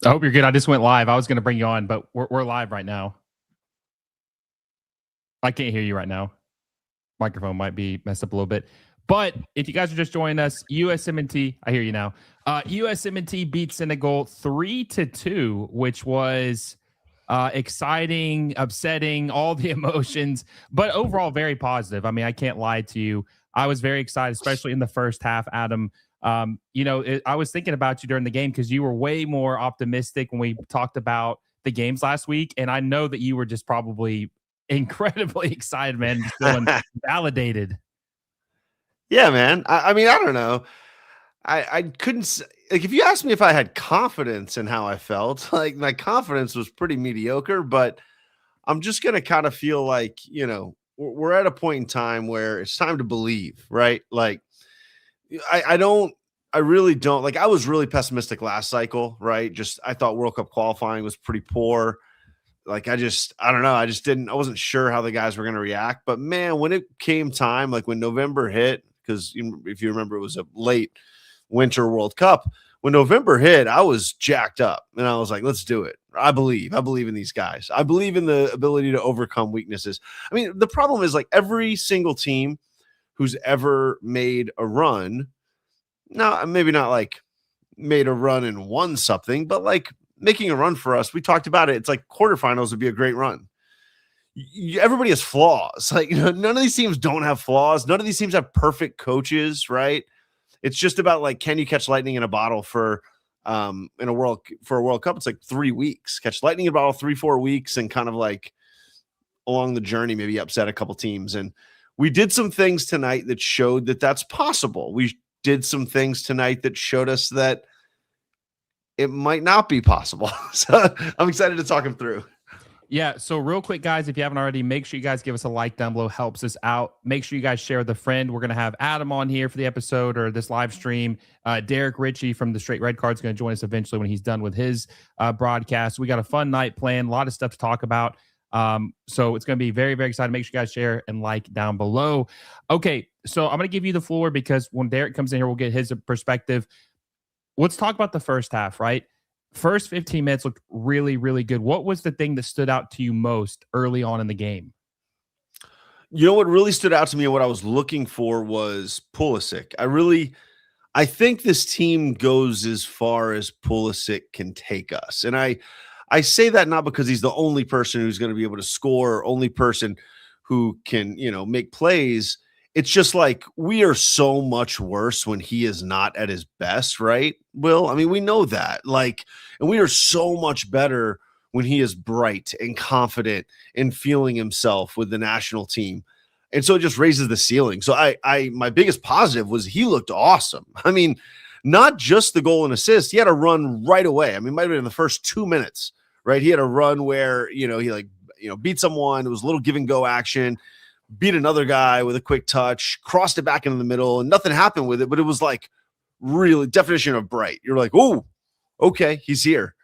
I hope you're good. I just went live. I was going to bring you on, but we're live right now. I can't hear you right now. Microphone might be messed up a little bit. But if you guys are just joining us, USMNT, I hear you now. USMNT beat Senegal 3-2, which was exciting, upsetting, all the emotions, but overall very positive. I mean, I can't lie to you. I was very excited, especially in the first half, Adam. I was thinking about you during the game because you were way more optimistic when we talked about the games last week. And I know that you were just probably incredibly excited, man, feeling validated. Yeah, man. I mean, I don't know. I couldn't, like, if you asked me if I had confidence in how I felt, like, my confidence was pretty mediocre, but I'm just going to kind of feel like, we're at a point in time where it's time to believe, right? Like, I really don't, like, I was really pessimistic last cycle, right? I thought World Cup qualifying was pretty poor. Like, I don't know. I wasn't sure how the guys were going to react, but man, when it came time, like when November hit, because if you remember, it was a late winter World Cup. When November hit, I was jacked up and I was like, let's do it. I believe in these guys. I believe in the ability to overcome weaknesses. I mean, the problem is, like, every single team who's ever made a run, no, maybe not like made a run and won something, but like making a run for us, we talked about it. It's like quarterfinals would be a great run. Everybody has flaws. Like, none of these teams don't have flaws. None of these teams have perfect coaches, right? It's just about, like, can you catch lightning in a bottle for a World Cup? It's like 3 weeks. Catch lightning in a bottle 3-4 weeks, and kind of like along the journey maybe upset a couple teams. And we did some things tonight that showed that that's possible. We did some things tonight that showed us that it might not be possible. So I'm excited to talk them through. Yeah, so real quick, guys, if you haven't already, make sure you guys give us a like down below. Helps us out. Make sure you guys share with a friend. We're going to have Adam on here for the episode or this live stream. Derek Ritchie from the Straight Red Card is going to join us eventually when he's done with his broadcast. We got a fun night planned, a lot of stuff to talk about. So it's going to be very, very exciting. Make sure you guys share and like down below. Okay, so I'm going to give you the floor because when Derek comes in here, we'll get his perspective. Let's talk about the first half, right? First 15 minutes looked really, really good. What was the thing that stood out to you most early on in the game? You know what really stood out to me and what I was looking for was Pulisic. I think this team goes as far as Pulisic can take us. And I say that not because he's the only person who's going to be able to score, or only person who can, make plays. It's just like, we are so much worse when he is not at his best, right, Will? I mean, we know that. Like, and we are so much better when he is bright and confident and feeling himself with the national team. And so it just raises the ceiling. So my biggest positive was he looked awesome. I mean, not just the goal and assist. He had a run right away. I mean, it might have been in the first 2 minutes, right? He had a run where, he beat someone. It was a little give and go action. Beat another guy with a quick touch, crossed it back into the middle, and nothing happened with it. But it was like really definition of bright. You're like, oh, okay, he's here.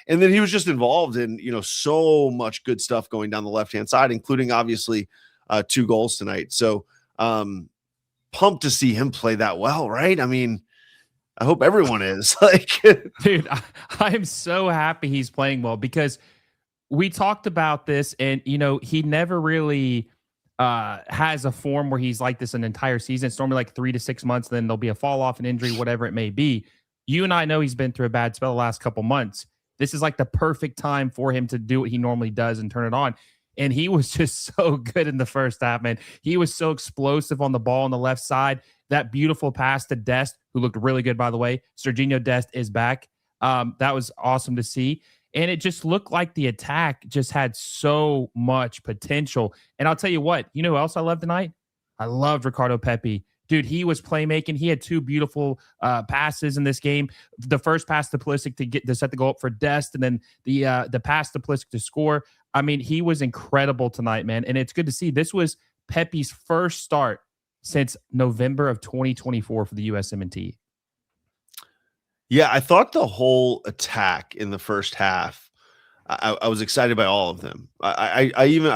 And then he was just involved in, so much good stuff going down the left-hand side, including obviously 2 goals tonight. So pumped to see him play that well, right? I mean, I hope everyone is. Like, dude, I am so happy he's playing well because we talked about this, and he never really has a form where he's like this an entire season. It's normally like 3 to 6 months. Then there'll be a fall off, an injury, whatever it may be. You and I know he's been through a bad spell the last couple months. This is like the perfect time for him to do what he normally does and turn it on. And he was just so good in the first half, man. He was so explosive on the ball on the left side. That beautiful pass to Dest, who looked really good, by the way. Sergiño Dest is back. That was awesome to see. And it just looked like the attack just had so much potential. And I'll tell you what, you know who else I loved tonight? I loved Ricardo Pepi. Dude, he was playmaking. He had 2 beautiful passes in this game. The first pass to Pulisic to set the goal up for Dest, and then the pass to Pulisic to score. I mean, he was incredible tonight, man. And it's good to see. This was Pepi's first start since November of 2024 for the USMNT. Yeah, I thought the whole attack in the first half, I was excited by all of them. I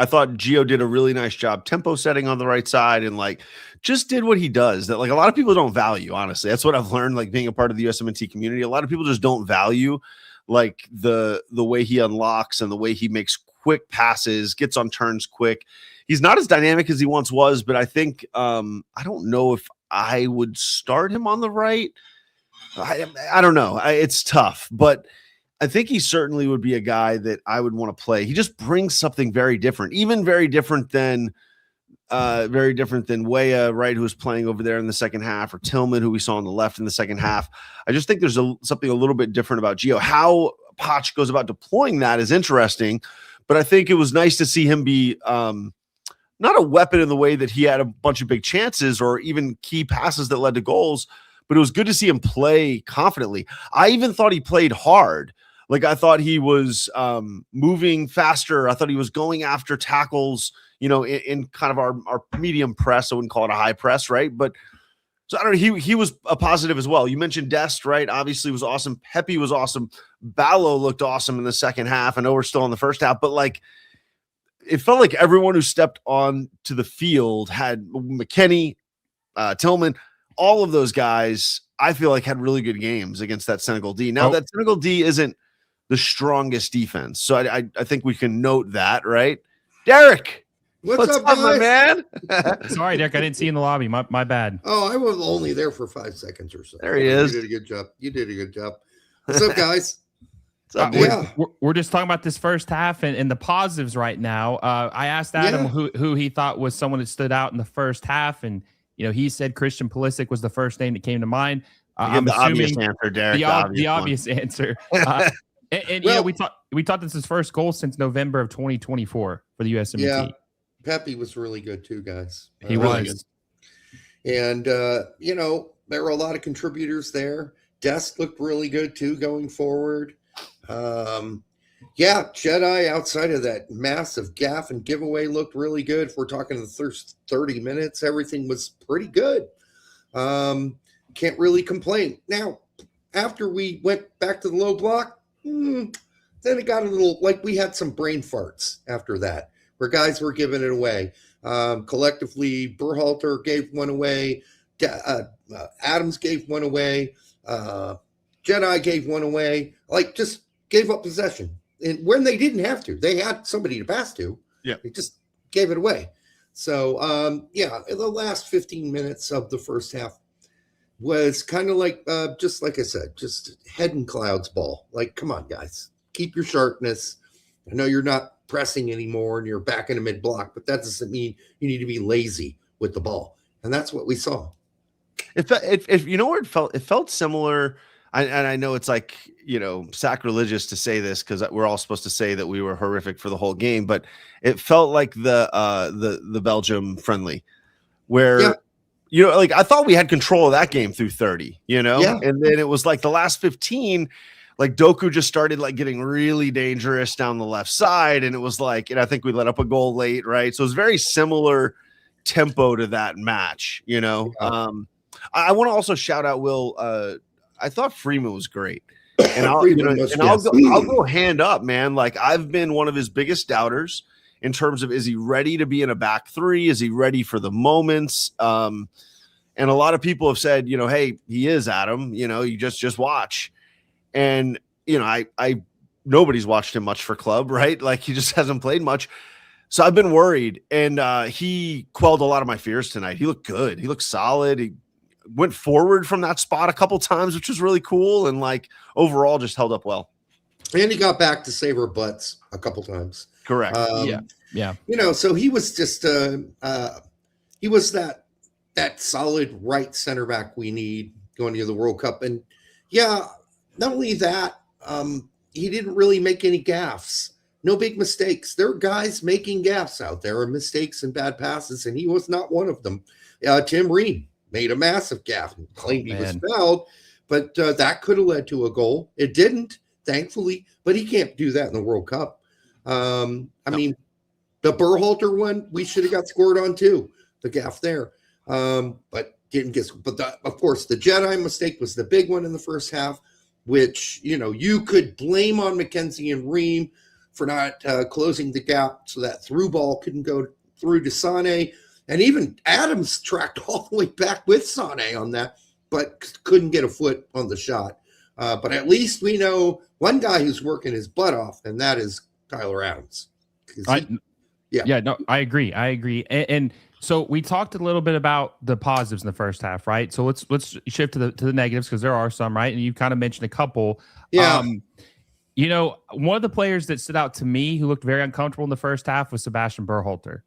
thought Gio did a really nice job tempo setting on the right side, and like just did what he does that like a lot of people don't value. Honestly, that's what I've learned, like being a part of the USMNT community. A lot of people just don't value like the way he unlocks and the way he makes quick passes, gets on turns quick. He's not as dynamic as he once was, but I think I don't know if I would start him on the right. I don't know. It's tough, but I think he certainly would be a guy that I would want to play. He just brings something very different, even very different than Weah, right, who was playing over there in the second half, or Tillman, who we saw on the left in the second half. I just think there's something a little bit different about Gio. How Poch goes about deploying that is interesting, but I think it was nice to see him be not a weapon in the way that he had a bunch of big chances or even key passes that led to goals, but it was good to see him play confidently. I even thought he played hard. Like, I thought he was moving faster. I thought he was going after tackles, in kind of our medium press. I wouldn't call it a high press, right? But so I don't know. He was a positive as well. You mentioned Dest, right? Obviously was awesome. Pepi was awesome. Ballo looked awesome in the second half. I know we're still in the first half, but like, it felt like everyone who stepped on to the field had McKennie, Tillman, all of those guys, I feel like had really good games against that Senegal D. Now that Senegal D isn't the strongest defense. So I think we can note that, right? Derek, what's up, my man? Sorry, Derek, I didn't see you in the lobby. My bad. Oh, I was only there for 5 seconds or so. There he is. You did a good job. What's up, guys? We're just talking about this first half and the positives right now. I asked Adam who he thought was someone that stood out in the first half, and he said Christian Pulisic was the first name that came to mind. I'm assuming obvious answer, Derek. The obvious answer. We thought this is his first goal since November of 2024 for the USMNT. Yeah, Pepi was really good too, guys. He was. And there were a lot of contributors there. Dest looked really good too going forward. Jedi, outside of that massive gaff and giveaway, looked really good. If we're talking the first 30 minutes, everything was pretty good. Can't really complain. Now, after we went back to the low block, then it got a little like we had some brain farts after that, where guys were giving it away. Collectively, Berhalter gave one away. Adams gave one away. Jedi gave one away. Like, just gave up possession. And when they didn't have to, they had somebody to pass to. Yeah, they just gave it away. So, in the last 15 minutes of the first half was kind of like, just like I said, just head in clouds ball. Like, come on, guys, keep your sharpness. I know you're not pressing anymore and you're back in the mid block, but that doesn't mean you need to be lazy with the ball. And that's what we saw. If you know where it felt similar. And I know it's like, sacrilegious to say this because we're all supposed to say that we were horrific for the whole game, but it felt like the Belgium friendly where, I thought we had control of that game through 30, and then it was like the last 15, like Doku just started like getting really dangerous down the left side. And it was like, and I think we let up a goal late. Right. So it was very similar tempo to that match, I want to also shout out Will, I thought Freeman was great, and I'll go hand up, man. Like, I've been one of his biggest doubters in terms of, is he ready to be in a back three? Is he ready for the moments? And a lot of people have said, hey, he is, Adam. You just watch, and I nobody's watched him much for club, right? Like, he just hasn't played much. So I've been worried, and he quelled a lot of my fears tonight. He looked good. He looked solid. He went forward from that spot a couple times, which was really cool, and like overall just held up well. And he got back to save our butts a couple times. Correct. Yeah. So he was just he was that solid right center back we need going into the World Cup. And not only that, he didn't really make any gaffes. No big mistakes. There are guys making gaffes out there and mistakes and bad passes, and he was not one of them. Tim Ream made a massive gaffe and claimed he was fouled, but that could have led to a goal. It didn't, thankfully, but he can't do that in the World Cup. I mean, the Berhalter one, we should have got scored on too, the gaffe there. But didn't get, of course, the Jedi mistake was the big one in the first half, which, you could blame on McKenzie and Ream for not closing the gap so that through ball couldn't go through to Sané. And even Adams tracked all the way back with Sané on that, but couldn't get a foot on the shot. But at least we know one guy who's working his butt off, and that is Tyler Adams. No, I agree. And so we talked a little bit about the positives in the first half, right? So let's shift to the negatives, because there are some, right? And you kind of mentioned a couple. Yeah. One of the players that stood out to me who looked very uncomfortable in the first half was Sebastian Berhalter.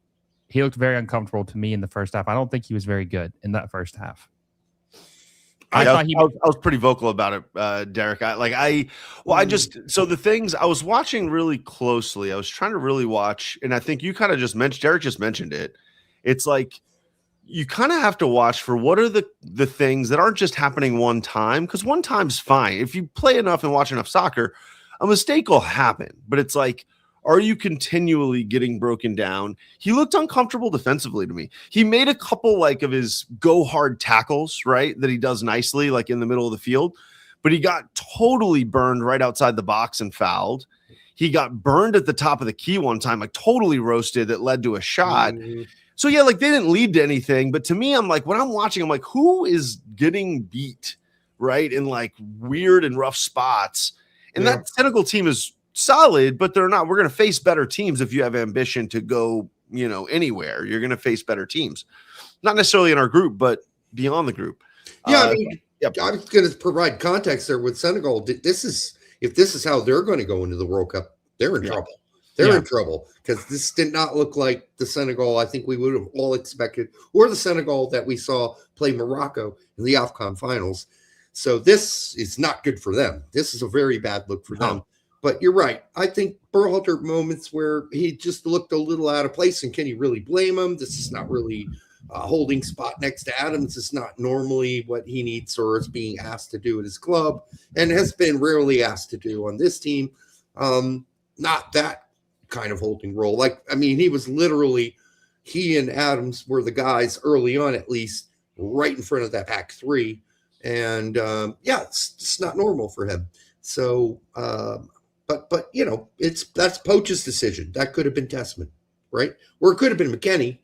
He looked very uncomfortable to me in the first half. I don't think he was very good in that first half. I was pretty vocal about it, Derek. So the things I was watching really closely, I was trying to really watch, and I think you kind of Derek just mentioned it. It's like you kind of have to watch for what are the things that aren't just happening one time, because one time's fine. If you play enough and watch enough soccer, a mistake will happen. But it's like, are you continually getting broken down? He looked uncomfortable defensively to me. He made a couple of his go hard tackles, right, that he does nicely, like in the middle of the field, but he got totally burned right outside the box and fouled. He got burned at the top of the key one time, totally roasted, that led to a shot. Mm-hmm. So they didn't lead to anything. But to me, I'm like, when I'm watching, I'm like, who is getting beat, right, in weird and rough spots? And that Senegal team is solid, but they're not. We're going to face better teams if you have ambition to go, anywhere. You're going to face better teams, not necessarily in our group, but beyond the group. Yeah, I was going to provide context there with Senegal. If this is how they're going to go into the World Cup, they're in trouble. They're in trouble, because this did not look like the Senegal I think we would have all expected, or the Senegal that we saw play Morocco in the AFCON finals. So this is not good for them. This is a very bad look for them. But you're right. I think Berhalter moments where he just looked a little out of place, and can you really blame him? This is not really a holding spot next to Adams. It's not normally what he needs or is being asked to do at his club, and has been rarely asked to do on this team. Not that kind of holding role. He was literally, he and Adams were the guys early on, at least, right in front of that back three. And it's just not normal for him. So, but that's Poach's decision. That could have been Tessman, right? Or it could have been McKennie,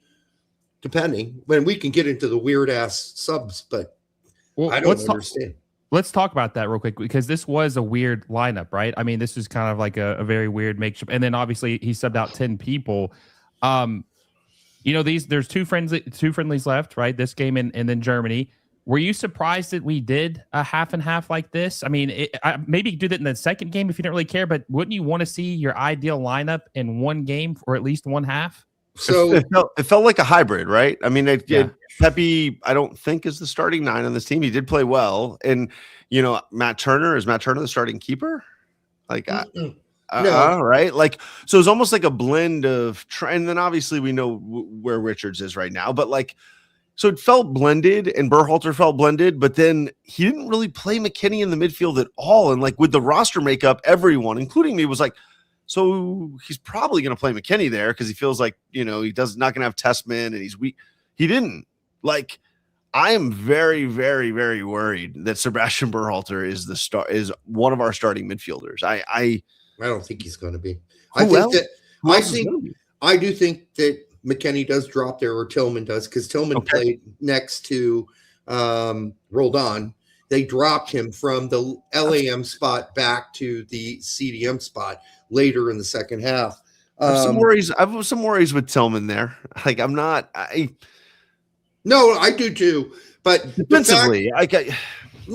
depending. When we can get into the weird ass subs, but I don't understand. Let's talk about that real quick, because this was a weird lineup, right? This is kind of like a very weird makeshift. And then obviously he subbed out 10 people. There's two friendlies left, right? This game and then Germany. Were you surprised that we did a half and half like this? Maybe you do that in the second game if you don't really care, but wouldn't you want to see your ideal lineup in one game or at least one half? So it felt like a hybrid, right? Pepi, I don't think, is the starting 9 on this team. He did play well, and Matt Turner, is Matt Turner the starting keeper? No, right? So it's almost like a blend of. And then obviously we know where Richards is right now, but so it felt blended, and Berhalter felt blended, but then he didn't really play McKennie in the midfield at all. And with the roster makeup, everyone, including me, was like, so he's probably going to play McKennie there because he feels like, he not going to have Tessman, and he's weak. He didn't. I am very, very, very worried that Sebastian Berhalter is one of our starting midfielders. I don't think he's going to be. I do think that McKennie does drop there, or Tillman does, because Tillman played next to Roldan. They dropped him from the LAM spot back to the CDM spot later in the second half. I have some worries with Tillman there. No, I do too. But defensively,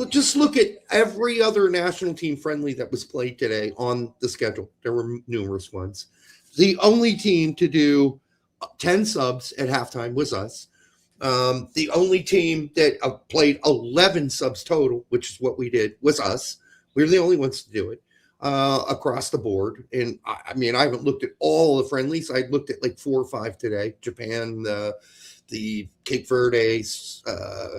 just look at every other national team friendly that was played today on the schedule. There were numerous ones. The only team to do 10 subs at halftime was us. The only team that played 11 subs total, which is what we did, was us. We were the only ones to do it across the board. And I haven't looked at all the friendlies. I looked at 4 or 5 today. Japan, the Cape Verde,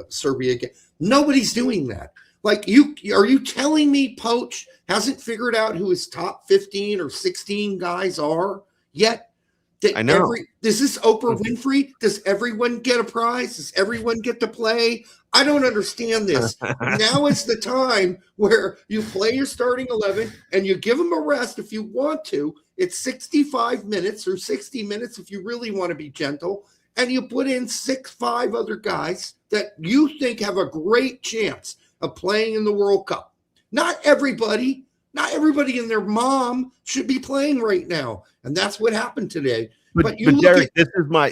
Serbia. Nobody's doing that. Are you telling me Poach hasn't figured out who his top 15 or 16 guys are yet? I know. Does this Oprah Winfrey? Does everyone get a prize? Does everyone get to play? I don't understand this. Now is the time where you play your starting 11 and you give them a rest if you want to. It's 65 minutes or 60 minutes if you really want to be gentle. And you put in 5 other guys that you think have a great chance of playing in the World Cup. Not everybody and their mom should be playing right now. And that's what happened today. But Derek,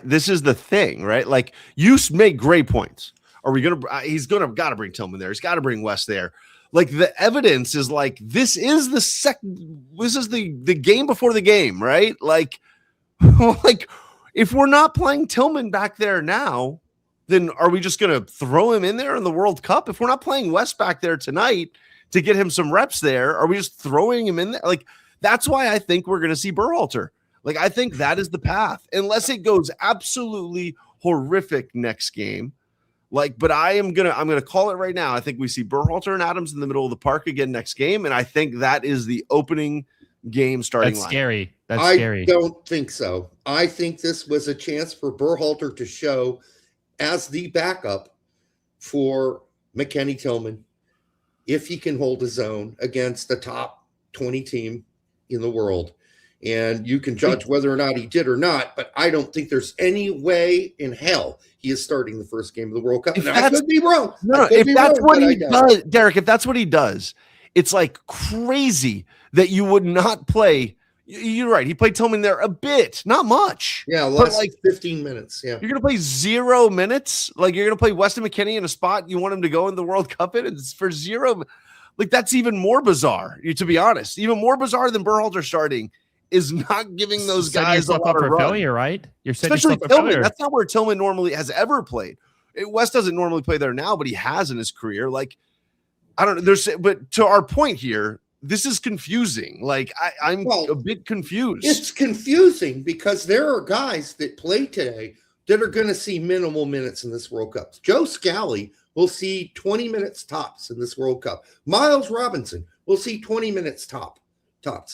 this is the thing, right? Like, you make great points. Are we going to, he's going to got to bring Tillman there. He's got to bring West there. Like, the evidence is like, this is the game before the game, right? Like, like, if we're not playing Tillman back there now, then are we just going to throw him in there in the World Cup? If we're not playing West back there tonight to get him some reps there, are we just throwing him in there? Like, that's why I think we're going to see Berhalter. Like, I think that is the path, unless it goes absolutely horrific next game. Like, but I'm gonna call it right now. I think we see Berhalter and Adams in the middle of the park again next game, and I think that is the opening game starting line. Scary. That's scary. I don't think so. I think this was a chance for Berhalter to show as the backup for McKennie Tillman if he can hold his own against the top 20 team in the world. And you can judge whether or not he did or not, but I don't think there's any way in hell he is starting the first game of the World Cup. I could be wrong. No, if that's what he does, Derek, if that's what he does, it's like crazy that you would not play. You're right. He played Tillman there a bit, not much. Yeah, like 15 minutes. Yeah. You're going to play 0 minutes? Like, you're going to play Weston McKennie in a spot you want him to go in the World Cup in? It's for 0. Like, that's even more bizarre, to be honest. Even more bizarre than Berhalter starting is not giving those guys a lot of run. Failure, right? You're especially Tillman. That's not where Tillman normally has ever played. West doesn't normally play there now, but he has in his career. Like, I don't know. But to our point here, this is confusing. Like, I'm a bit confused. It's confusing because there are guys that play today that are going to see minimal minutes in this World Cup. Joe Scally will see 20 minutes tops in this World Cup. Miles Robinson will see 20 minutes tops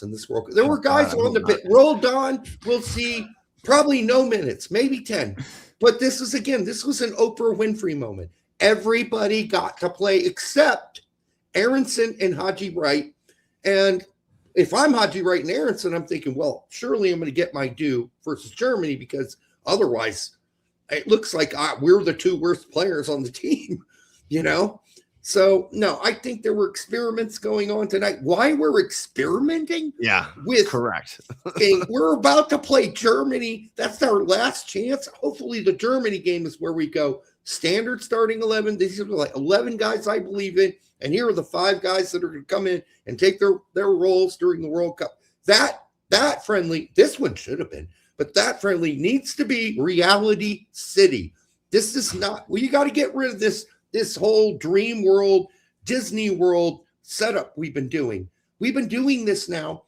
in this World Cup. There were guys on the pit. Rolled on, we'll see probably no minutes, maybe 10. But this was an Oprah Winfrey moment. Everybody got to play except Aronson and Haji Wright. And if I'm Haji Wright and Aronson, I'm thinking, well, surely I'm going to get my due versus Germany, because otherwise it looks like we're the two worst players on the team, you know? So, no, I think there were experiments going on tonight. Why we're experimenting? Yeah, correct. We're about to play Germany. That's our last chance. Hopefully the Germany game is where we go standard starting 11. These are like 11 guys I believe in. And here are the 5 guys that are going to come in and take their roles during the World Cup. That friendly, this one should have been, but that friendly needs to be reality city. This is not, you got to get rid of this whole dream world, Disney World setup we've been doing. We've been doing this now.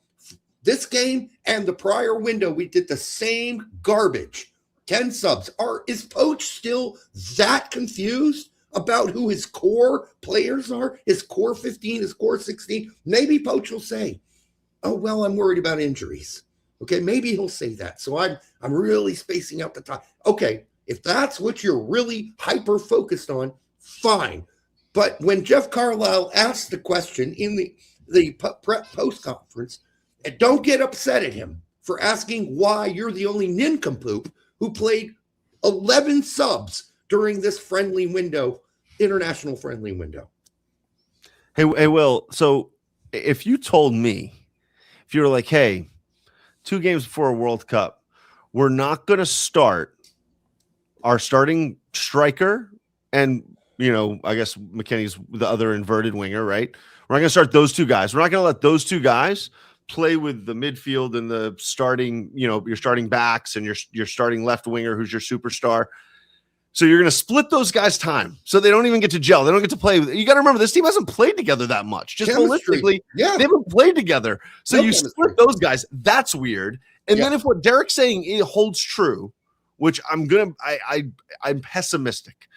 This game and the prior window, we did the same garbage. 10 subs. Is Poach still that confused about who his core players are? His core 15, his core 16? Maybe Poach will say, oh, well, I'm worried about injuries. Okay, maybe he'll say that. So I'm really spacing out the time. Okay, if that's what you're really hyper focused on, fine. But when Jeff Carlisle asked the question in the post conference, and don't get upset at him for asking why you're the only nincompoop who played 11 subs during this friendly window, international friendly window. Hey, Will, so if you told me, if you were like, hey, 2 games before a World Cup, we're not going to start our starting striker and, you know, I guess McKennie's the other inverted winger, right? We're not going to start those 2 guys. We're not going to let those 2 guys play with the midfield and the starting, you know, your starting backs and your starting left winger who's your superstar. So you're going to split those guys' time so they don't even get to gel. They don't get to play. You got to remember, this team hasn't played together that much. Just holistically, they haven't played together. So you split those guys. That's weird. And then if what Derek's saying holds true, which I'm pessimistic,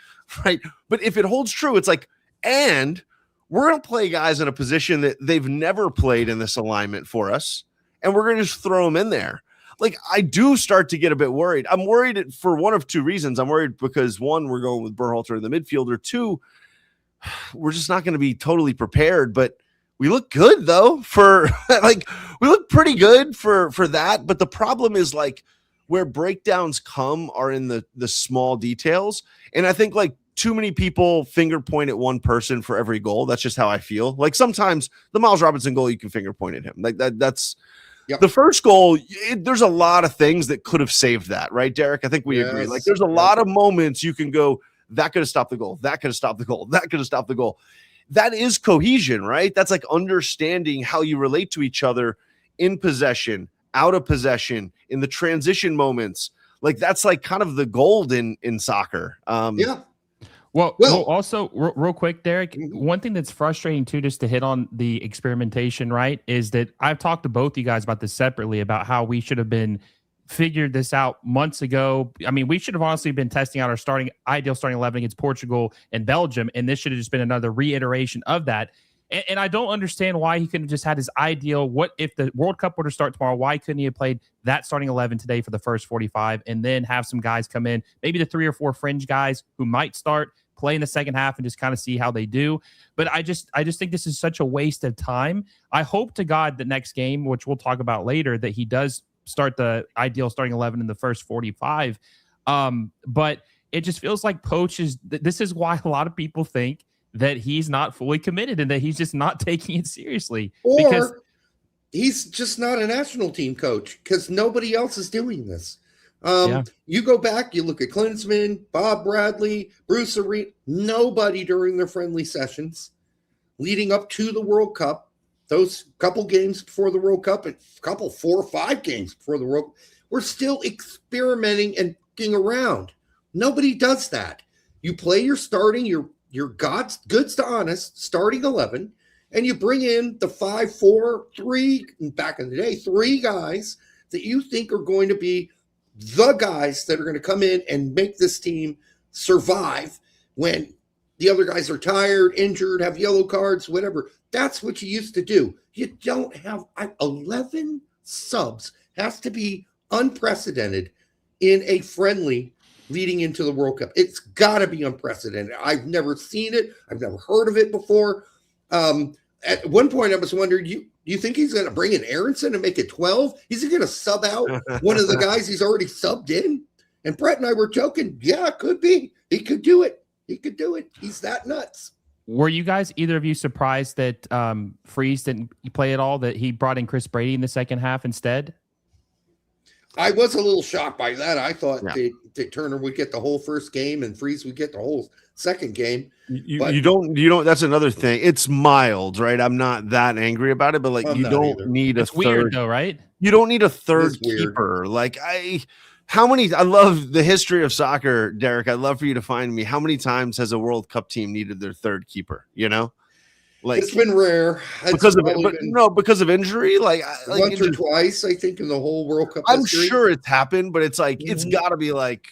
right? But if it holds true, it's like, and we're going to play guys in a position that they've never played in this alignment for us, and we're going to just throw them in there. Like, I do start to get a bit worried. I'm worried for one of 2 reasons. I'm worried because, 1, we're going with Berhalter in the midfield, or 2, we're just not going to be totally prepared. But we look good, though, we look pretty good for that. But the problem is, like, where breakdowns come are in the small details. And I think, like, too many people finger point at one person for every goal. That's just how I feel. Like sometimes the Miles Robinson goal, you can finger point at him. Like that's the first goal. There's a lot of things that could have saved that, right, Derek? I think we agree. Like there's a lot of moments you can go, that could have stopped the goal. That could have stopped the goal. That could have stopped the goal. That is cohesion, right? That's like understanding how you relate to each other in possession, out of possession, in the transition moments. Like that's like kind of the gold in soccer. Well, also real quick, Derek, one thing that's frustrating too, just to hit on the experimentation, right, is that I've talked to both you guys about this separately, about how we should have been figured this out months ago. I mean, we should have honestly been testing out our ideal starting 11 against Portugal and Belgium, and this should have just been another reiteration of that. And I don't understand why he couldn't have just had his ideal. What if the World Cup were to start tomorrow? Why couldn't he have played that starting 11 today for the first 45 and then have some guys come in, maybe the 3 or 4 fringe guys who might start, play in the second half and just kind of see how they do. But I just think this is such a waste of time. I hope to God the next game, which we'll talk about later, that he does start the ideal starting 11 in the first 45. But it just feels like this is why a lot of people think that he's not fully committed and that he's just not taking it seriously. Or he's just not a national team coach because nobody else is doing this. You go back, you look at Klinsmann, Bob Bradley, Bruce Arena, nobody during their friendly sessions leading up to the World Cup, those couple games before the World Cup, and 4 or 5 games before the World Cup, we're still experimenting and getting around. Nobody does that. You play your starting, your goods to honest starting 11, and you bring in the 5, 4, 3, back in the day, 3 guys that you think are going to be the guys that are going to come in and make this team survive when the other guys are tired, injured, have yellow cards, whatever. That's what you used to do. You don't have 11 subs. Has to be unprecedented in a friendly leading into the World Cup. It's got to be unprecedented. I've never seen it. I've never heard of it before. At one point, I was wondering, do you think he's going to bring in Aronson and make it 12? Is he going to sub out one of the guys he's already subbed in? And Brett and I were joking. Yeah, it could be. He could do it. He could do it. He's that nuts. Were you guys, either of you, surprised that Freese didn't play at all, that he brought in Chris Brady in the second half instead? I was a little shocked by that. I thought that Turner would get the whole first game and Freese would get the whole second game. You don't. That's another thing. It's mild, right? I'm not that angry about it, but like you don't need a third. Weird though, right? You don't need a third keeper. Like I love the history of soccer, Derek. I'd love for you to find me. How many times has a World Cup team needed their third keeper? You know, like it's been rare because of injury. Like once or twice, I think, in the whole World Cup. I'm sure it's happened, but it's like it's got to be like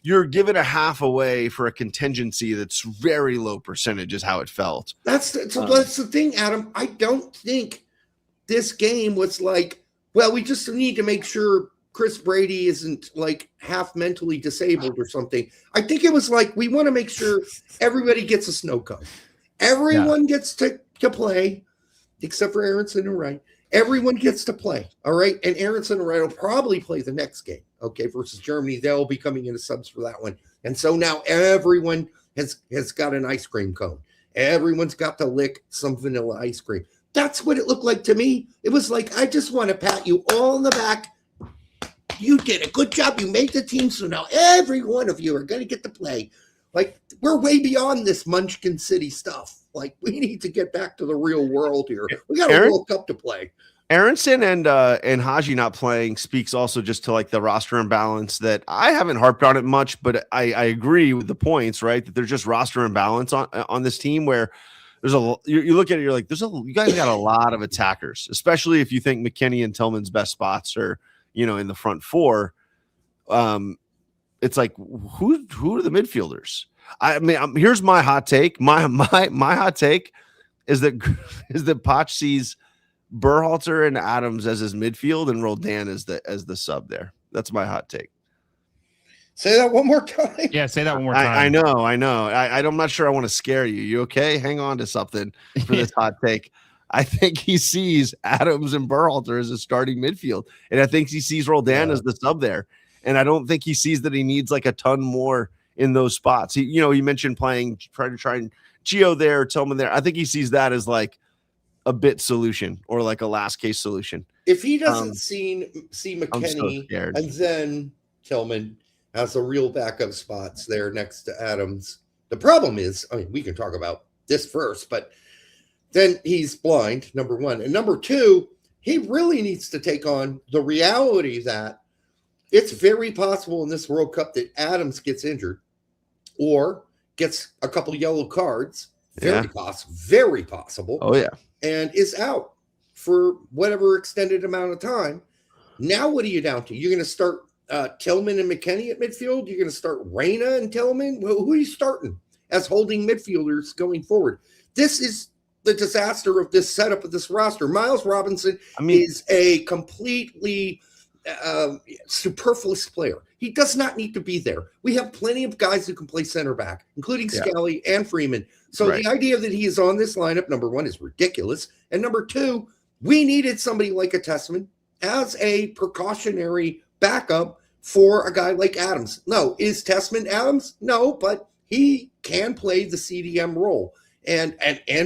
you're giving a half away for a contingency that's very low percentage, is how it felt. That's the thing, Adam. I don't think this game was like, well, we just need to make sure Chris Brady isn't like half mentally disabled or something. I think it was like, we want to make sure everybody gets a snow cone. Everyone gets to play, except for Aronson and Wright. Everyone gets to play, all right? And Aronson and Wright will probably play the next game, okay, versus Germany. They'll be coming into subs for that one. And so now everyone has got an ice cream cone. Everyone's got to lick some vanilla ice cream. That's what it looked like to me. It was like, I just want to pat you all in the back. You did a good job. You made the team, so now every one of you are going to get to play. Like, we're way beyond this Munchkin City stuff. Like, we need to get back to the real world here. We got a World Cup to play. Aronson and Haji not playing speaks also just to like the roster imbalance that I haven't harped on it much, but I agree with the points, right? That there's just roster imbalance on this team where there's you look at it, you're like, you guys got a lot of attackers, especially if you think McKennie and Tillman's best spots are, in the front 4. It's like, who are the midfielders? I mean, here's my hot take. My hot take is that Poch sees Berhalter and Adams as his midfield and Roldan as the sub there. That's my hot take. Say that one more time. Yeah, say that one more time. I know. I'm not sure I want to scare you. You okay? Hang on to something for this hot take. I think he sees Adams and Berhalter as a starting midfield, and I think he sees Roldan as the sub there. And I don't think he sees that he needs like a ton more in those spots. He mentioned trying Gio there, Tillman there. I think he sees that as like a bit solution or like a last case solution. If he doesn't see So McKennie and then Tillman has a real backup spots there next to Adams, the problem is, I mean, we can talk about this first, but then he's blind, number one. And number two, he really needs to take on the reality that it's very possible in this World Cup that Adams gets injured or gets a couple yellow cards. Very possible. Oh, yeah. And is out for whatever extended amount of time. Now, what are you down to? You're going to start Tillman and McKennie at midfield? You're going to start Reyna and Tillman? Who are you starting as holding midfielders going forward? This is the disaster of this setup of this roster. Miles Robinson is a completely superfluous player. He does not need to be there. We have plenty of guys who can play center back, including Scally and Freeman. So the idea that he is on this lineup, number one, is ridiculous. And number two, we needed somebody like a Tessman as a precautionary backup for a guy like Adams. No, is Tessman Adams? No, but he can play the CDM role. And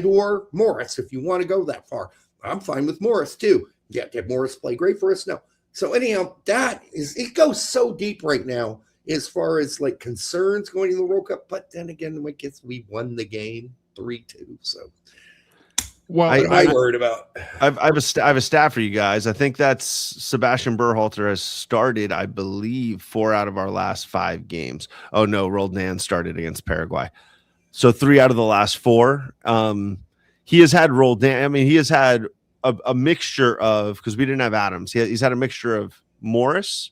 or Morris, if you want to go that far. I'm fine with Morris too. Yeah, did Morris play great for us? No. So anyhow, it goes so deep right now as far as like concerns going to the World Cup. But then again, we won the game 3-2. So well, what am I worried about? I have a stat for you guys. I think that's Sebastian Berhalter has started, I believe, 4 out of our last 5 games. Oh no, Roldan started against Paraguay. So 3 out of the last 4. He has had Roldan. I mean, he has had a mixture of, because we didn't have Adams. He's had a mixture of Morris,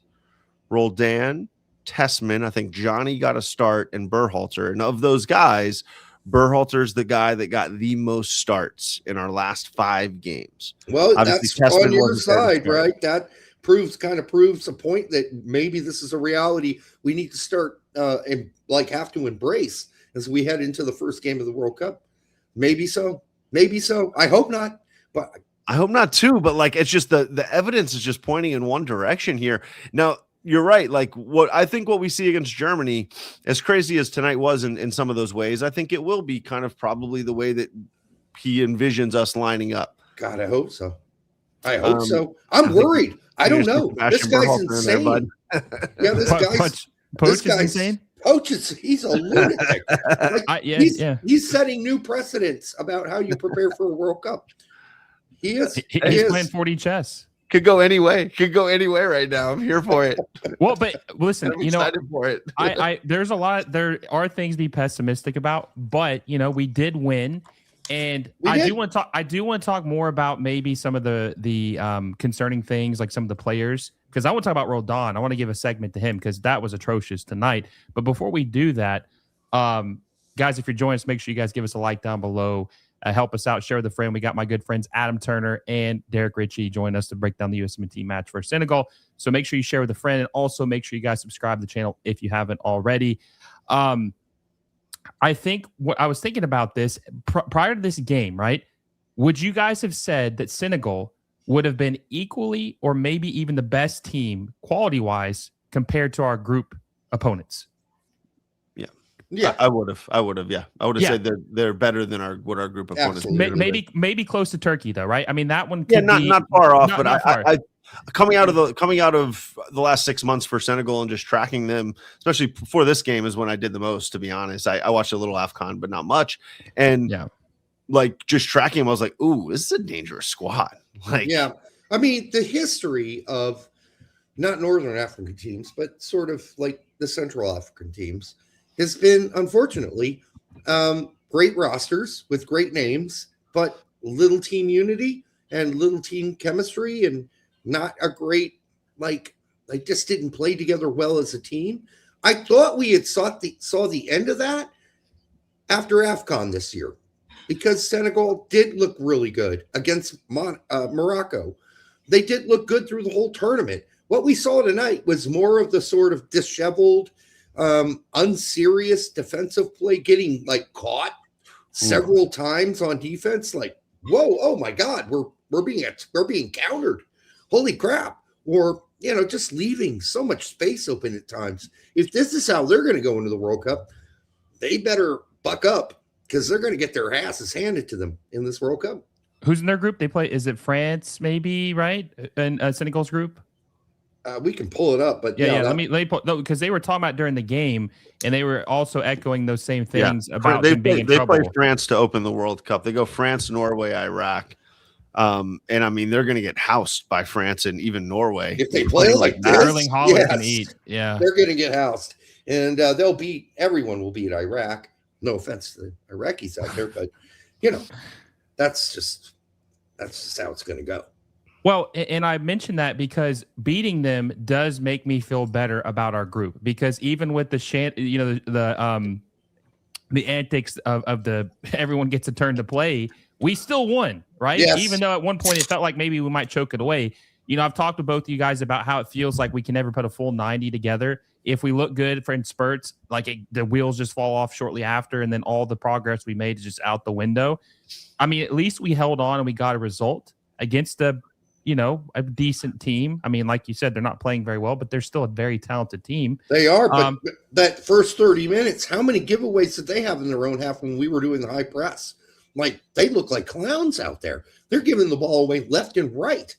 Roldan, Tessman. I think Johnny got a start, and Berhalter. And of those guys, Berhalter's the guy that got the most starts in our last 5 games. Well, obviously, that's Tessman on your side, right? That proves a point that maybe this is a reality we need to start and have to embrace as we head into the first game of the World Cup. Maybe so. I hope not, but I hope not too. But it's just the evidence is just pointing in one direction here. Now, you're right. What we see against Germany, as crazy as tonight was in some of those ways, I think it will be kind of probably the way that he envisions us lining up. God, I hope so. I'm worried. I don't know. This guy's insane. This guy's Poach is insane. Poach he's a lunatic. He's setting new precedents about how you prepare for a World Cup. He's playing 4D chess. Could go any way right now. I'm here for it. Well, but listen, I'm excited for it. There are things to be pessimistic about, but we did win. And I do want to talk more about maybe some of the concerning things, like some of the players, because I want to talk about Roldan. I want to give a segment to him because that was atrocious tonight. But before we do that, guys, if you're joining us, make sure you guys give us a like down below. Help us out, share with a friend. We got my good friends Adam Turner and Derek Ritchie join us to break down the USMNT match for Senegal. So make sure you share with a friend, and also make sure you guys subscribe to the channel if you haven't already. I think what I was thinking about this prior to this game, right? Would you guys have said that Senegal would have been equally or maybe even the best team quality-wise compared to our group opponents? Yeah, I would have. Yeah, I would have said they're better than our group opponents. Maybe close to Turkey though, right? I mean, that one. Not far off. But I coming out of the last 6 months for Senegal and just tracking them, especially before this game, is when I did the most. To be honest, I watched a little AFCON, but not much. And just tracking them, I was like, "Ooh, this is a dangerous squad." I mean, the history of not Northern African teams, but sort of like the Central African teams, has been, unfortunately, great rosters with great names, but little team unity and little team chemistry, and not a great, just didn't play together well as a team. I thought we had saw the end of that after AFCON this year, because Senegal did look really good against Morocco. They did look good through the whole tournament. What we saw tonight was more of the sort of disheveled, unserious defensive play, getting caught several times on defense. Whoa, oh my God, we're being countered. Holy crap. Or just leaving so much space open at times. If this is how they're going to go into the World Cup, they better buck up because they're going to get their asses handed to them in this World Cup. Who's in their group? They play. Is it France? Maybe, right? And Senegal's group. We can pull it up, but yeah. Let me pull, no, because they were talking about during the game, and they were also echoing those same things about them being in trouble. They play France to open the World Cup. They go France, Norway, Iraq. And I mean, they're going to get housed by France and even Norway. If they play like this, Erling Haaland can eat. Yeah. They're going to get housed. And everyone will beat Iraq. No offense to the Iraqis out there, but, that's just how it's going to go. Well, and I mentioned that because beating them does make me feel better about our group, because even with the antics of the everyone gets a turn to play, we still won, right? Yes. Even though at one point it felt like maybe we might choke it away. I've talked to both of you guys about how it feels like we can never put a full 90 together. If we look good in spurts, the wheels just fall off shortly after, and then all the progress we made is just out the window. I mean, at least we held on and we got a result against a decent team. I mean, like you said, they're not playing very well, but they're still a very talented team. They are, but that first 30 minutes, how many giveaways did they have in their own half when we were doing the high press? Like, they look like clowns out there. They're giving the ball away left and right,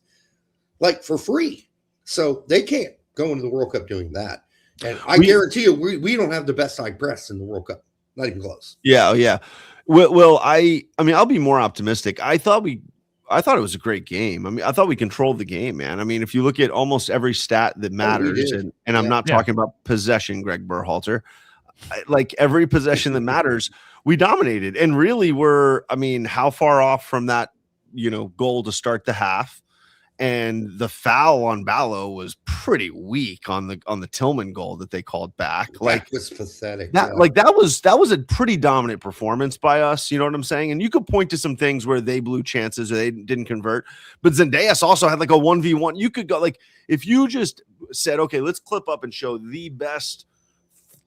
like for free. So they can't go into the World Cup doing that. And I guarantee you, we don't have the best high press in the World Cup. Not even close. Yeah. Well, I mean, I'll be more optimistic. I thought it was a great game. I mean, I thought we controlled the game, man. I mean, if you look at almost every stat that matters, and I'm not talking about possession, Greg Berhalter, like every possession that matters, we dominated. And really how far off from that, goal to start the half? And the foul on Ballo was pretty weak on the Tillman goal that they called back. That was pathetic. That was a pretty dominant performance by us. You know what I'm saying? And you could point to some things where they blew chances or they didn't convert. But Zendejas also had like a 1v1. You could go if you just said, okay, let's clip up and show the best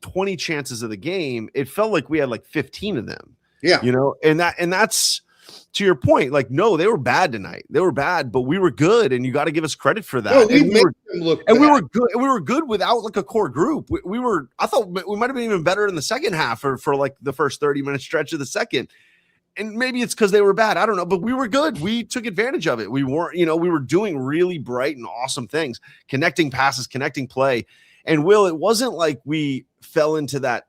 20 chances of the game. It felt like we had like 15 of them. Yeah. And that's. To your point, no, they were bad tonight. They were bad, but we were good, and you got to give us credit for that. No, we were good. We were good without a core group. I thought we might have been even better in the second half for the first 30-minute stretch of the second. And maybe it's because they were bad. I don't know, but we were good. We took advantage of it. We weren't, we were doing really bright and awesome things, connecting passes, connecting play. And Will, it wasn't like we fell into that.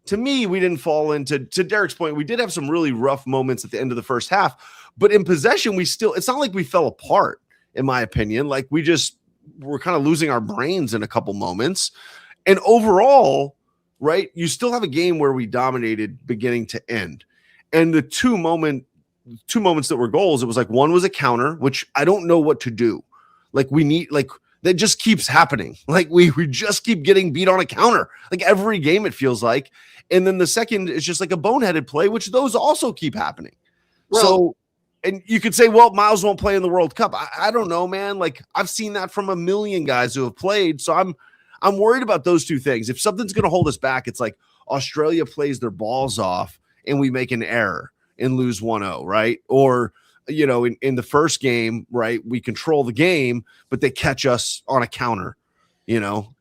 To me, we didn't fall into, to Derek's point, we did have some really rough moments at the end of the first half, but in possession, it's not like we fell apart, in my opinion. Like we just were kind of losing our brains in a couple moments. And overall, right, you still have a game where we dominated beginning to end. And the two moments that were goals, it was like one was a counter, which I don't know what to do. That just keeps happening. Like we just keep getting beat on a counter. Like every game it feels like. And then the second is just like a boneheaded play, which those also keep happening. Well, so, and you could say, well, Miles won't play in the World Cup. I don't know, man. Like I've seen that from a million guys who have played. So I'm worried about those two things. If something's going to hold us back, it's like Australia plays their balls off and we make an error and lose 1-0, right? Or, in the first game, right, we control the game, but they catch us on a counter, Well,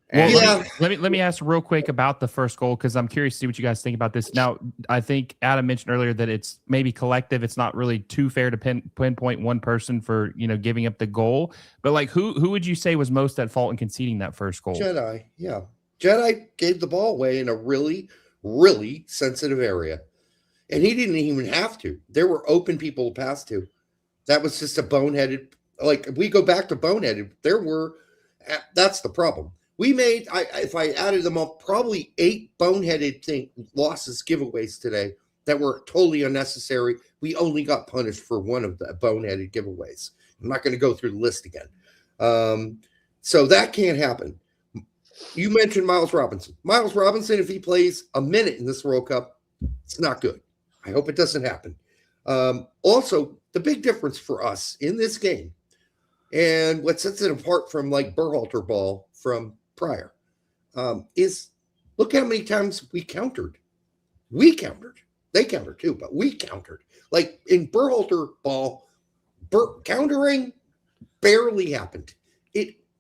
let me ask real quick about the first goal, because I'm curious to see what you guys think about this. Now, I think Adam mentioned earlier that it's maybe collective. It's not really too fair to pinpoint one person for giving up the goal. But who would you say was most at fault in conceding that first goal? Jedi, yeah. Jedi gave the ball away in a really, really sensitive area, and he didn't even have to. There were open people to pass to. That was just a boneheaded. If we go back to boneheaded, that's the problem. We made, if I added them up, probably 8 boneheaded losses, giveaways today that were totally unnecessary. We only got punished for one of the boneheaded giveaways. I'm not going to go through the list again. So that can't happen. You mentioned Miles Robinson. Miles Robinson, if he plays a minute in this World Cup, it's not good. I hope it doesn't happen. Also, the big difference for us in this game, and what sets it apart from Berhalter ball from prior, is look how many times we countered. We countered. They countered too, but we countered. Like in Berhalter ball, countering barely happened.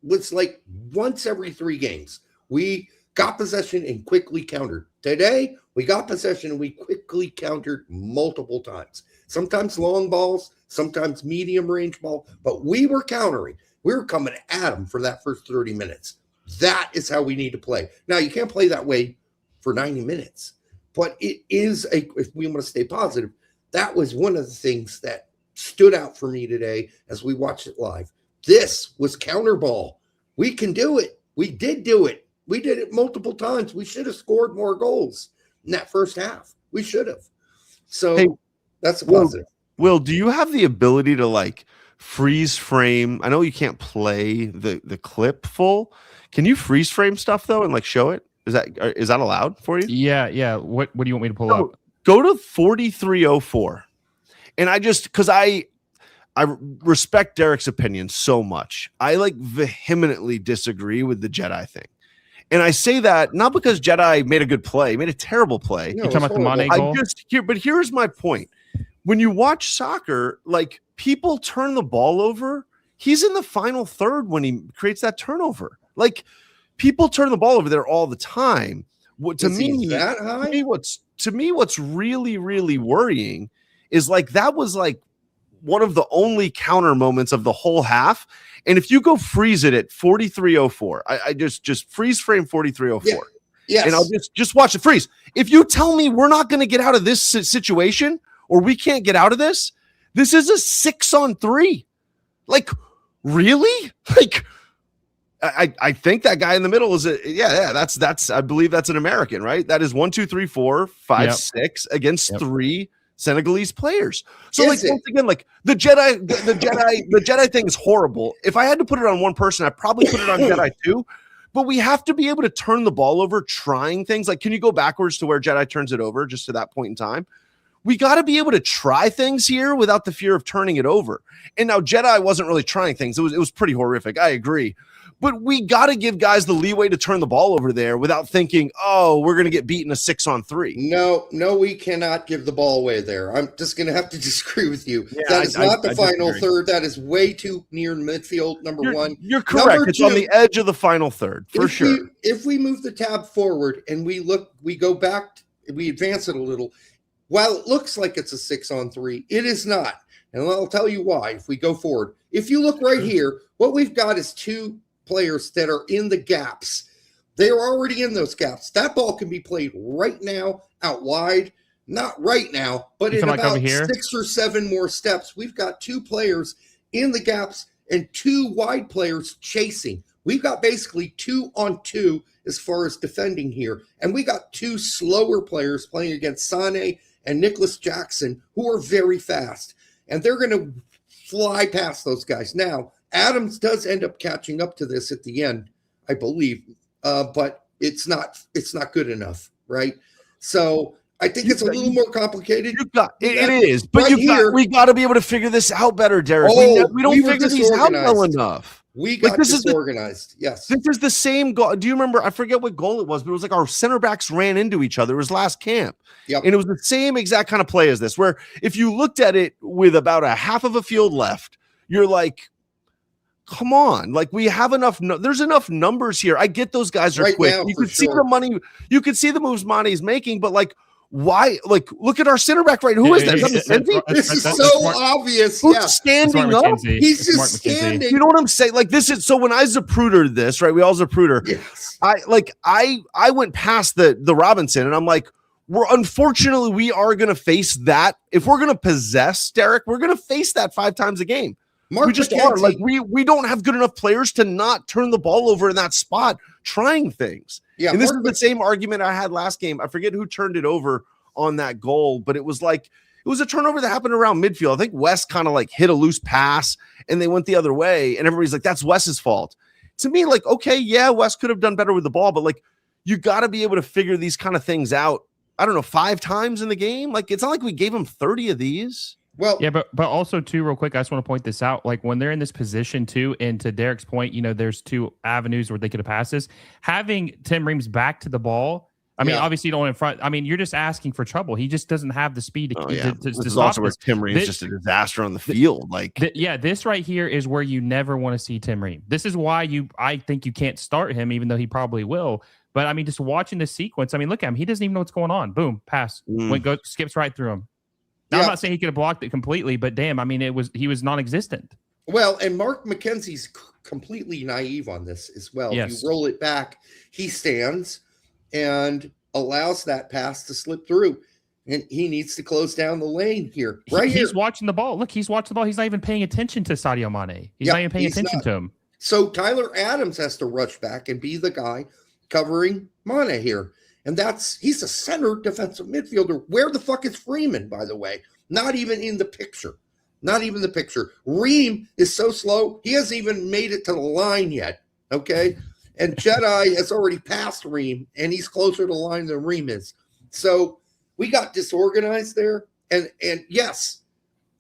was like once every 3 games. We got possession and quickly countered. Today, we got possession and we quickly countered multiple times. Sometimes long balls, sometimes medium range ball, but we were countering. We were coming at them for that first 30 minutes. That is how we need to play. Now, you can't play that way for 90 minutes, but it is if we want to stay positive, that was one of the things that stood out for me today as we watched it live. This was counter ball. We can do it. We did do it. We did it multiple times. We should have scored more goals in that first half. We should have. So hey, that's a positive. Will, do you have the ability to like freeze frame? I know you can't play the clip full. Can you freeze frame stuff though and like show it? Is that allowed for you? Yeah. What do you want me to pull up? Go to 4304. And because I respect Derek's opinion so much. I like vehemently disagree with the Jedi thing. And I say that not because Jedi made a good play, made a terrible play. No, you're talking about the Mané goal? But here's my point. When you watch soccer, like people turn the ball over. He's in the final third when he creates that turnover. Like people turn the ball over there all the time. To me, what's really, really worrying is like that was like one of the only counter moments of the whole half. And if you go freeze it at 4304, I just freeze frame 4304. Yeah. Yes. And I'll just watch it freeze. If you tell me we're not going to get out of this situation or we can't get out of this, this is a 6-on-3. Like, really? Like, I think that guy in the middle is that's I believe that's an American, right? That is 1, 2, 3, 4, 5, 6 against 3 Senegalese players. So once again, like the Jedi thing is horrible. If I had to put it on one person, I'd probably put it on Jedi too. But we have to be able to turn the ball over, trying things. Like, can you go backwards to where Jedi turns it over just to that point in time? We got to be able to try things here without the fear of turning it over. And now Jedi wasn't really trying things. It was pretty horrific. I agree. But we got to give guys the leeway to turn the ball over there without thinking, oh, we're going to get beaten a 6-on-3. No, we cannot give the ball away there. I'm just going to have to disagree with you. Yeah, that is not the final third. That is way too near midfield, number one. You're correct. It's on the edge of the final third, for sure. If we move the tab forward and we go back, we advance it a little, while it looks like it's a 6-on-3, it is not. And I'll tell you why if we go forward. If you look right here, what we've got is 2 players that are in the gaps. They are already in those gaps. That ball can be played right now out wide. Not right now, but in about 6 or 7 more steps. We've got 2 players in the gaps and 2 wide players chasing. We've got basically 2-on-2 as far as defending here. And we got 2 slower players playing against Sané and Nicholas Jackson, who are very fast. And they're going to fly past those guys. Now, Adams does end up catching up to this at the end, I believe, but it's not good enough, right? So I think it's a little more complicated. It is, but we got to be able to figure this out better, Derek. We don't figure these out well enough. We got disorganized. Yes. This is the same goal. Do you remember? I forget what goal it was, but it was like our center backs ran into each other. It was last camp. Yep. And it was the same exact kind of play as this, where if you looked at it with about a half of a field left, you're like, come on, like we have enough. There's enough numbers here. I get those guys are right quick. You could see the money. You could see the moves Mane's making, but like, why? Like, look at our center back right. Who is that? This is so obvious. Who's standing up? He's just standing. You know what I'm saying? Like this is so. When I Zaprudered this, right? We all Zapruder. Yes. I went past the Robinson, and I'm like, unfortunately we are going to face that. If we're going to possess Derek, we're going to face that 5 times a game. We just are. Like we don't have good enough players to not turn the ball over in that spot, trying things. Yeah, and this is the same argument I had last game. I forget who turned it over on that goal, but it was a turnover that happened around midfield. I think West kind of like hit a loose pass and they went the other way, and everybody's like, that's Wes's fault. To me, like, okay, yeah, West could have done better with the ball, but like you got to be able to figure these kind of things out. I don't know, 5 times in the game. Like it's not like we gave him 30 of these. Well, yeah, but also too, real quick, I just want to point this out. Like when they're in this position too, and to Derek's point, there's 2 avenues where they could have passed this. Having Tim Reams back to the ball I mean, obviously you don't in front. I mean, you're just asking for trouble. He just doesn't have the speed to This is stop also where this. Tim Ream's just a disaster on the field. This right here is where you never want to see Tim Ream. This is why I think you can't start him, even though he probably will. But I mean, just watching this sequence, I mean, look at him. He doesn't even know what's going on. Boom, pass. Skips right through him. Now, I'm not saying he could have blocked it completely, but damn, I mean, he was non-existent. Well, and Mark McKenzie's completely naive on this as well. Yes. If you roll it back, he stands and allows that pass to slip through. And he needs to close down the lane here. He's watching the ball. Look, he's watching the ball. He's not even paying attention to Sadio Mané. He's not even paying attention to him. So Tyler Adams has to rush back and be the guy covering Mané here. And he's a center defensive midfielder. Where the fuck is Freeman, by the way? Not even in the picture. Not even the picture. Ream is so slow, he hasn't even made it to the line yet. Okay? And Jedi has already passed Ream, and he's closer to the line than Ream is. So we got disorganized there. And yes,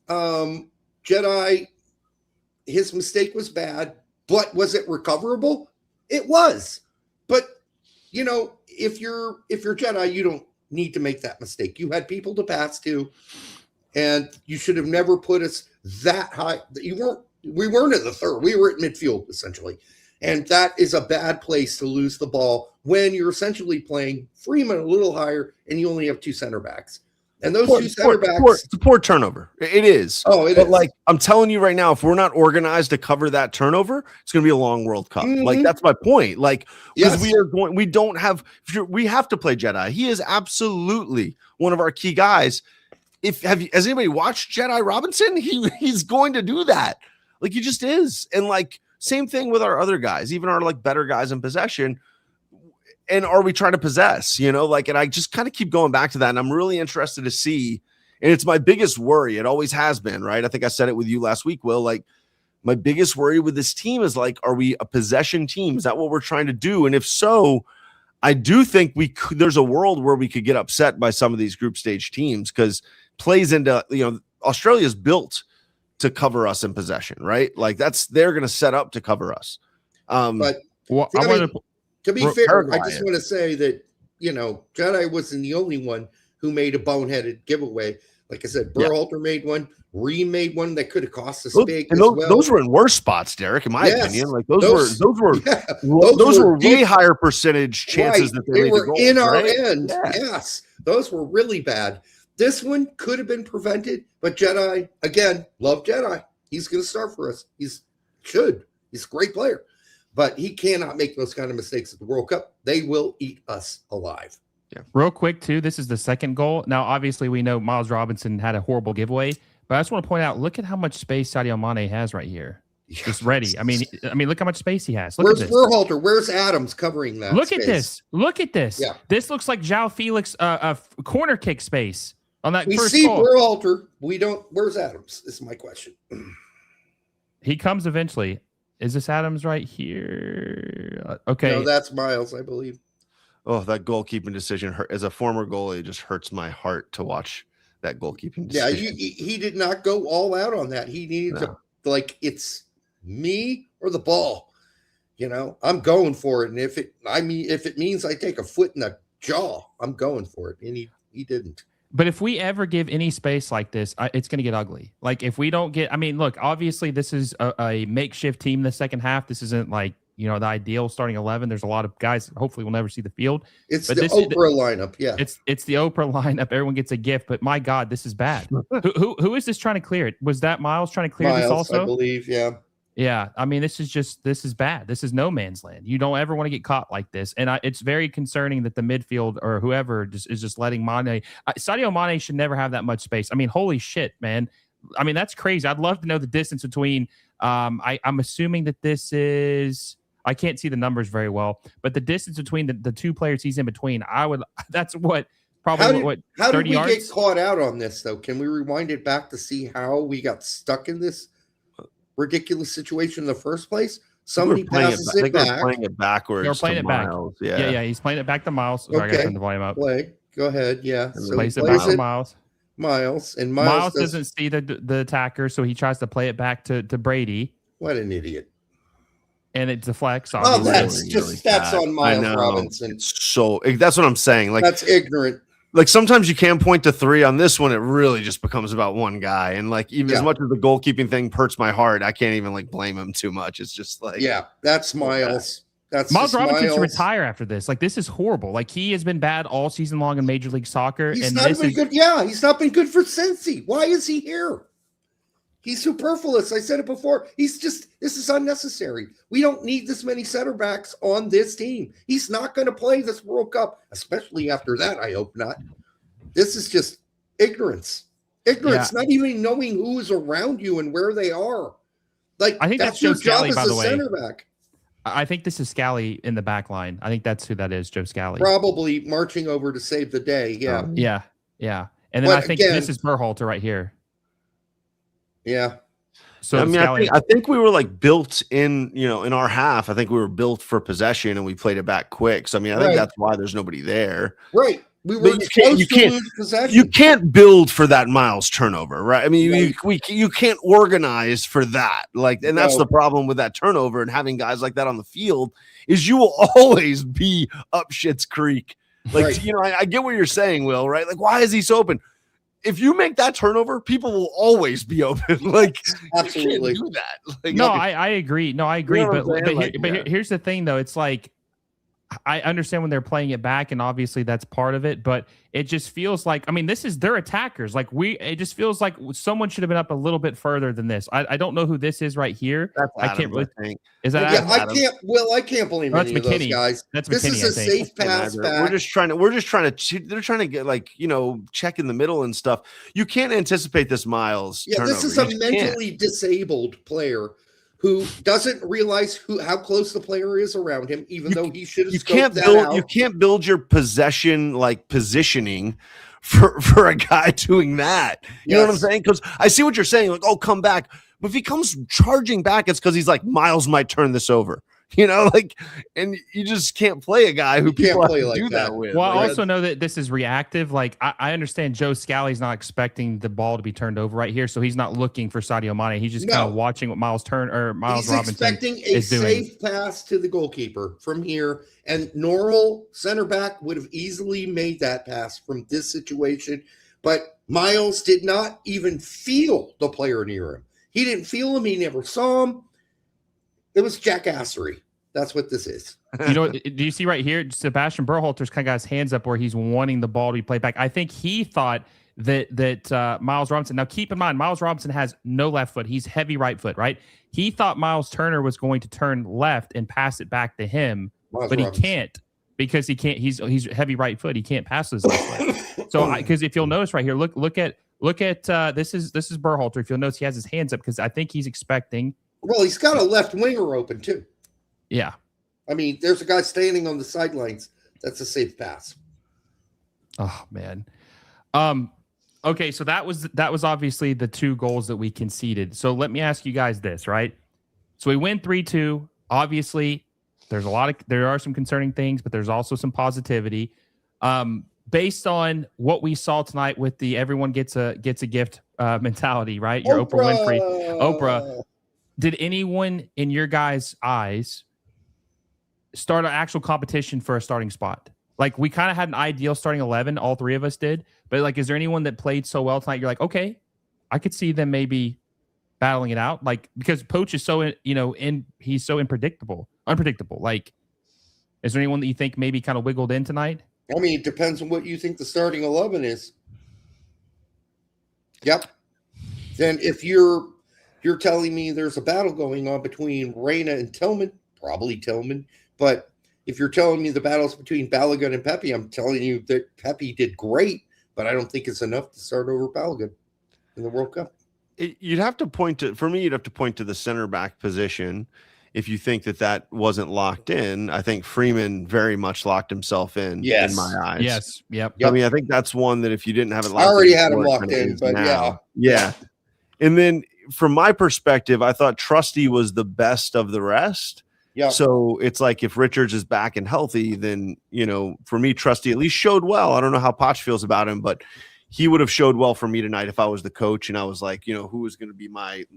Jedi, his mistake was bad, but was it recoverable? It was. But, you know, if you're Jedi, you don't need to make that mistake. You had people to pass to, and you should have never put us that high. We weren't at the third. We were at midfield, essentially. And that is a bad place to lose the ball when you're essentially playing Freeman a little higher and you only have two center backs. And those two center backs. It's a poor turnover. It is. Oh, it is. Like, I'm telling you right now, if we're not organized to cover that turnover, it's going to be a long World Cup. Like, that's my point. Like, because we have to play Jedi. He is absolutely one of our key guys. Has anybody watched Jedi Robinson? He's going to do that. Like, he just is. And like, same thing with our other guys, even our like better guys in possession. And are we trying to possess, you know, like, and I just kind of keep going back to that. And I'm really interested to see, and it's my biggest worry. It always has been, right? I think I said it with you last week, Will. Like, my biggest worry with this team is like, are we a possession team? Is that what we're trying to do? And if so, I do think there's a world where we could get upset by some of these group stage teams, because plays into, you know, Australia's built to cover us in possession, right? Like, they're going to set up to cover us. To be fair, I just want to say that, you know, Jedi wasn't the only one who made a boneheaded giveaway. Like I said, Berhalter made one, Ream made one that could have cost us big. And those were in worse spots, Derek, in my opinion. Like those were way higher percentage chances that they were in our end. Yes, those were really bad. This one could have been prevented, but Jedi, again, love Jedi. He's going to start for us. He's a great player. But he cannot make those kind of mistakes at the World Cup. They will eat us alive. Yeah. Real quick, too, this is the second goal. Now, obviously, we know Miles Robinson had a horrible giveaway, but I just want to point out, look at how much space Sadio Mané has right here. Just ready. I mean, look how much space he has. Where's Berhalter? Where's Adams covering that space? Look at this. Yeah. This looks like João Felix corner kick space on that first goal. We see Berhalter. We don't. Where's Adams? Is my question. He comes eventually. Is this Adams right here? Okay. No, that's Miles, I believe. Oh, that goalkeeping decision as a former goalie, it just hurts my heart to watch that goalkeeping decision. Yeah, he did not go all out on that. He needed to, like, it's me or the ball. You know, I'm going for it. And if it means I take a foot in the jaw, I'm going for it. And he didn't. But if we ever give any space like this, it's going to get ugly. Like, if we don't get, I mean, look, obviously this is a makeshift team in the second half. This isn't like, you know, the ideal starting 11. There's a lot of guys hopefully we'll never see the field. It's the Oprah lineup. Yeah. It's the Oprah lineup. Everyone gets a gift, but my God, this is bad. who is this trying to clear it? Was that Miles trying to clear this also? I believe, yeah. Yeah, I mean, this is bad. This is no man's land. You don't ever want to get caught like this. And it's very concerning that the midfield or whoever is just letting Mané. Sadio Mané should never have that much space. I mean, holy shit, man. I mean, that's crazy. I'd love to know the distance between. I'm assuming that this is. I can't see the numbers very well, but the distance between the two players he's in between, that's what. Probably how 30 did we yards? Get caught out on this, though? Can we rewind it back to see how we got stuck in this ridiculous situation in the first place? Somebody passes it back. They're playing it backwards. They're playing it Miles. back. Yeah. He's playing it back to Miles. Sorry, I got to turn the volume up. Go ahead. Yeah. So plays it back to Miles. And Miles doesn't see the attacker, so he tries to play it back to Brady. What an idiot. and it deflects. Oh, Obviously. that's on Miles Robinson. That's what I'm saying. Like, that's ignorant. Like, sometimes you can point to three. On this one, it really just becomes about one guy. And like, even as much as the goalkeeping thing hurts my heart, I can't even like blame him too much. It's just like, that's Miles. That's Miles Robinson should retire after this. Like, this is horrible. Like, he has been bad all season long in Major League Soccer. He's not been good. Yeah, he's not been good for Cincy. Why is he here? He's superfluous. I said it before. This is unnecessary. We don't need this many center backs on this team. He's not going to play this World Cup, especially after that. I hope not. This is just ignorance. Not even knowing who is around you and where they are. Like, I think that's your Joe Scally, job as by the a way. center back. I think this is Scally in the back line. I think that's who that is, Joe Scally. Probably marching over to save the day. Yeah. Yeah. And then I think this is Berhalter right here. Yeah. So I mean, I think we were like built in, in our half. I think we were built for possession and we played it back quick. So I mean, I think that's why there's nobody there. Right. We were you can't build for that Miles turnover, right? I mean, you can't organize for that. Like, and that's the problem with that turnover and having guys like that on the field is you will always be up shit's creek. Like, I get what you're saying, Will, right? Like, why is he so open? If you make that turnover, people will always be open. Like, absolutely, you can't do that. Like, no, I agree. No, I agree. You know but here's the thing, though. It's like, I understand when they're playing it back, and obviously that's part of it. But it just feels like, I mean, they're attackers. Like, it just feels like someone should have been up a little bit further than this. I don't know who this is right here. I can't really think. Is that? Yeah, I can't blame any of those guys. That's this McKennie, is a safe pass back. We're just trying to. They're trying to get check in the middle and stuff. You can't anticipate this Miles. Turnover. This is a mentally disabled player who doesn't realize how close the player is around him, even though he should have scoped that out. You can't build your positioning for a guy doing that. You know what I'm saying? Because I see what you're saying. Like, come back. But if he comes charging back, it's because he's like, Miles might turn this over. And you just can't play a guy who people have to do that with. Well, I also know that this is reactive. Like, I understand Joe Scally's not expecting the ball to be turned over right here, so he's not looking for Sadio Mané. He's just kind of watching what Miles Robinson expecting a safe pass to the goalkeeper from here, and normal center back would have easily made that pass from this situation, but Miles did not even feel the player near him. He didn't feel him. He never saw him. It was jackassery. That's what this is. Do you see right here? Sebastian Berhalter's kind of got his hands up where he's wanting the ball to be played back. I think he thought that Miles Robinson. Now, keep in mind, Miles Robinson has no left foot. He's heavy right foot, right? He thought Miles Turner was going to turn left and pass it back to him, but he can't because he can't. He's heavy right foot. He can't pass his left foot. So, because if you'll notice right here, look at this is Berhalter. If you'll notice, he has his hands up because I think he's expecting. Well, he's got a left winger open too. Yeah. I mean, there's a guy standing on the sidelines. That's a safe pass. Oh, man. Okay, so that was obviously the two goals that we conceded. So let me ask you guys this, right? So we win 3-2. Obviously, there are some concerning things, but there's also some positivity. Based on what we saw tonight with the everyone gets a gift mentality, right? Your Oprah Winfrey. Oprah. Did anyone in your guys' eyes start an actual competition for a starting spot? Like, we kind of had an ideal starting 11, all three of us did, but like, is there anyone that played so well tonight? You're like, okay, I could see them maybe battling it out. Like, because Poach is so, he's so unpredictable. Like, is there anyone that you think maybe kind of wiggled in tonight? I mean, it depends on what you think the starting 11 is. Yep. Then if you're telling me there's a battle going on between Reyna and Tillman, probably Tillman. But if you're telling me the battle's between Balogun and Pepi, I'm telling you that Pepi did great, but I don't think it's enough to start over Balogun in the World Cup. You'd have to point to the center back position. If you think that wasn't locked in, I think Freeman very much locked himself in my eyes. Yes. Yep. I mean, I think that's one that if you didn't have it locked in. I already had him locked in, but yeah. And then from my perspective, I thought Trusty was the best of the rest. Yeah. So it's like if Richards is back and healthy, then, for me, Trusty at least showed well. I don't know how Poch feels about him, but he would have showed well for me tonight if I was the coach and I was like, who is going to be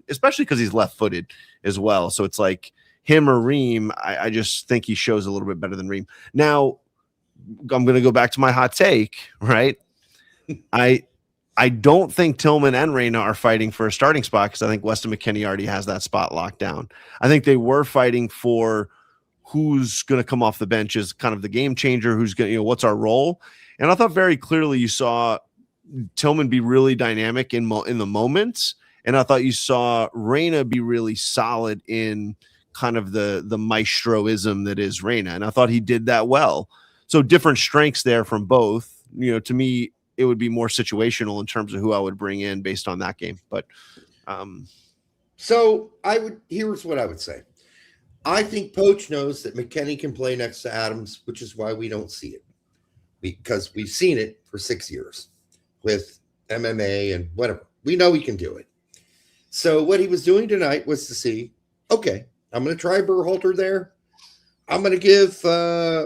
especially because he's left-footed as well. So it's like, him or Ream, I just think he shows a little bit better than Ream. Now, I'm going to go back to my hot take, right? I don't think Tillman and Reyna are fighting for a starting spot because I think Weston McKennie already has that spot locked down. I think they were fighting for who's going to come off the bench as kind of the game changer, who's going to, what's our role. And I thought very clearly you saw Tillman be really dynamic in the moments. And I thought you saw Reyna be really solid in kind of the maestroism that is Reyna. And I thought he did that well. So different strengths there from both. To me, it would be more situational in terms of who I would bring in based on that game. But here's what I would say. I think Poach knows that McKennie can play next to Adams, which is why we don't see it, because we've seen it for 6 years with MMA and whatever. We know he can do it. So what he was doing tonight was to see, okay, I'm going to try Berhalter there. I'm going to give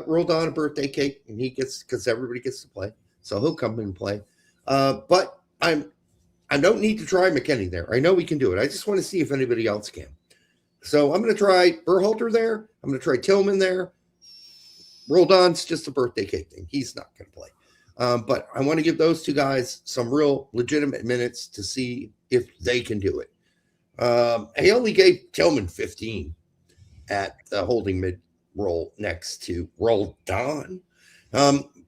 Roldan a birthday cake, and because everybody gets to play. So he'll come and play. But I don't need to try McKennie there. I know we can do it. I just want to see if anybody else can. So I'm going to try Berhalter there. I'm going to try Tillman there. Roldan's just a birthday cake thing. He's not going to play. But I want to give those two guys some real legitimate minutes to see if they can do it. He only gave Tillman 15 at the holding mid role next to Roldan.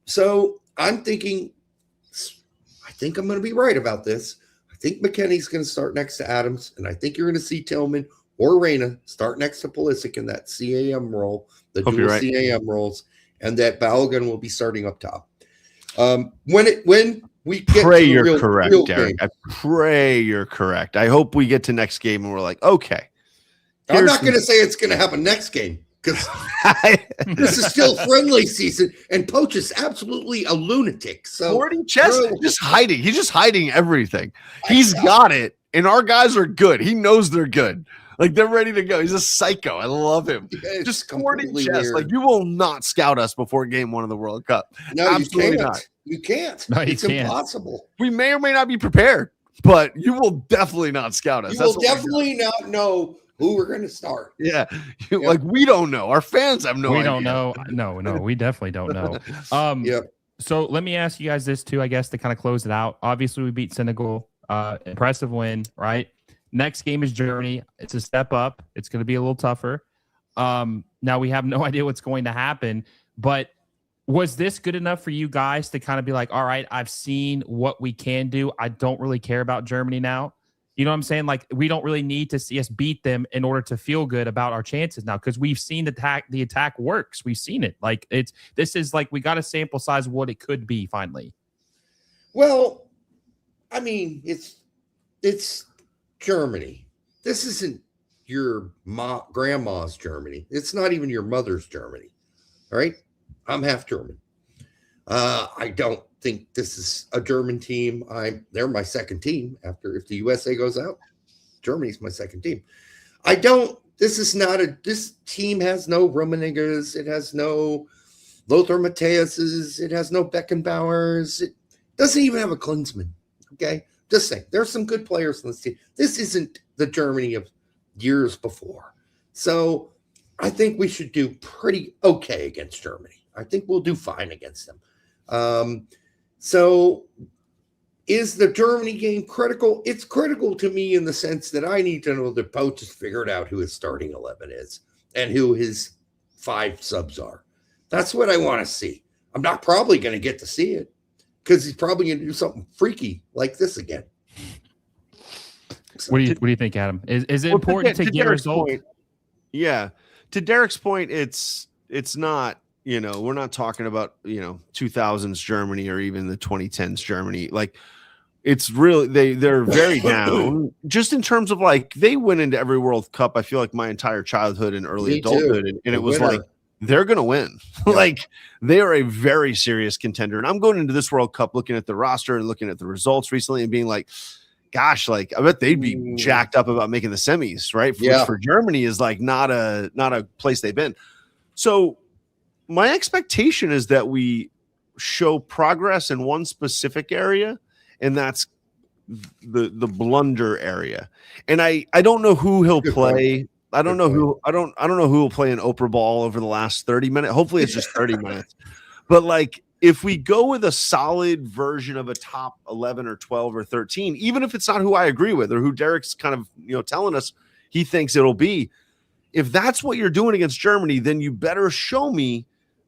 So I'm thinking, I think I'm going to be right about this. I think McKennie's going to start next to Adams, and I think you're going to see Tillman or Reyna start next to Pulisic in that CAM role, the dual right. CAM roles, and that Balogun will be starting up top. When we get pray to you're correct, Derek. I pray you're correct. I hope we get to next game and we're like, okay. I'm not going to say it's going to happen next game, because this is still friendly season, and Poach is absolutely a lunatic. So 40 chest, just hiding. He's just hiding everything. He's got it, and our guys are good. He knows they're good. Like, they're ready to go. He's a psycho. I love him. Yeah, just 40 chest. Like, you will not scout us before game 1 of the World Cup. No, absolutely you can't. not. You can't. No, it's impossible. We may or may not be prepared, but you will definitely not scout us. You will definitely not know who we're going to start. Yeah. Like, we don't know. Our fans have no idea. We don't know. No, we definitely don't know. So let me ask you guys this too, I guess, to kind of close it out. Obviously, we beat Senegal. Impressive win, right? Next game is Germany. It's a step up. It's going to be a little tougher. Now we have no idea what's going to happen, but was this good enough for you guys to kind of be like, all right, I've seen what we can do. I don't really care about Germany now. You know what I'm saying? Like, we don't really need to see us beat them in order to feel good about our chances now, because we've seen the attack works. We've seen it. Like, this is like, we got a sample size of what it could be finally. Well, I mean, it's Germany. This isn't your grandma's Germany. It's not even your mother's Germany. All right? I'm half German. I don't think this is a German team. They're my second team if the USA goes out. Germany's my second team. This team has no Rummenigges. It has no Lothar Matthäuses. It has no Beckenbauers. It doesn't even have a Klinsmann. Okay? Just saying. There's some good players in this team. This isn't the Germany of years before. So I think we should do pretty okay against Germany. I think we'll do fine against them. So is the Germany game critical? It's critical to me in the sense that I need to know that Poach has figured out who his starting 11 is and who his 5 subs are. That's what I want to see. I'm not probably going to get to see it because he's probably going to do something freaky like this again. So, what do you think, Adam? Is it important to get a result? Yeah. To Derek's point, it's not, we're not talking about, 2000s Germany or even the 2010s Germany. Like, it's really, they're very down just in terms of, like, they went into every World Cup. I feel like my entire childhood and early adulthood. And it was like, they're going to win. Yeah. Like, they are a very serious contender. And I'm going into this World Cup looking at the roster and looking at the results recently and being like, gosh, like, I bet they'd be jacked up about making the semis, right? For Germany is like not a place they've been. So my expectation is that we show progress in one specific area, and that's the blunder area. And I don't know who he'll play. I don't know who will play an Oprah ball over the last 30 minutes. Hopefully it's just 30 minutes. But like if we go with a solid version of a top 11 or 12 or 13, even if it's not who I agree with or who Derek's kind of, telling us he thinks it'll be, if that's what you're doing against Germany, then you better show me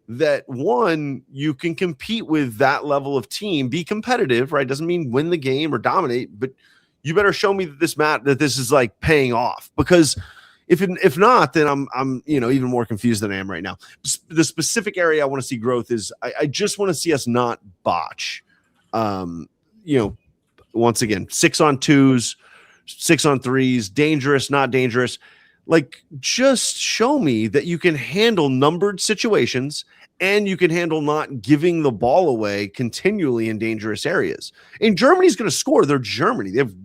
that one, you can compete with that level of team, be competitive, right? Doesn't mean win the game or dominate, but you better show me that this is like paying off, because if not, then I'm even more confused than I am right now. The specific area I want to see growth is I just want to see us not botch. Once again, 6-on-2s, 6-on-3s, dangerous, not dangerous. Like, just show me that you can handle numbered situations and you can handle not giving the ball away continually in dangerous areas. And Germany's going to score. They're Germany. They have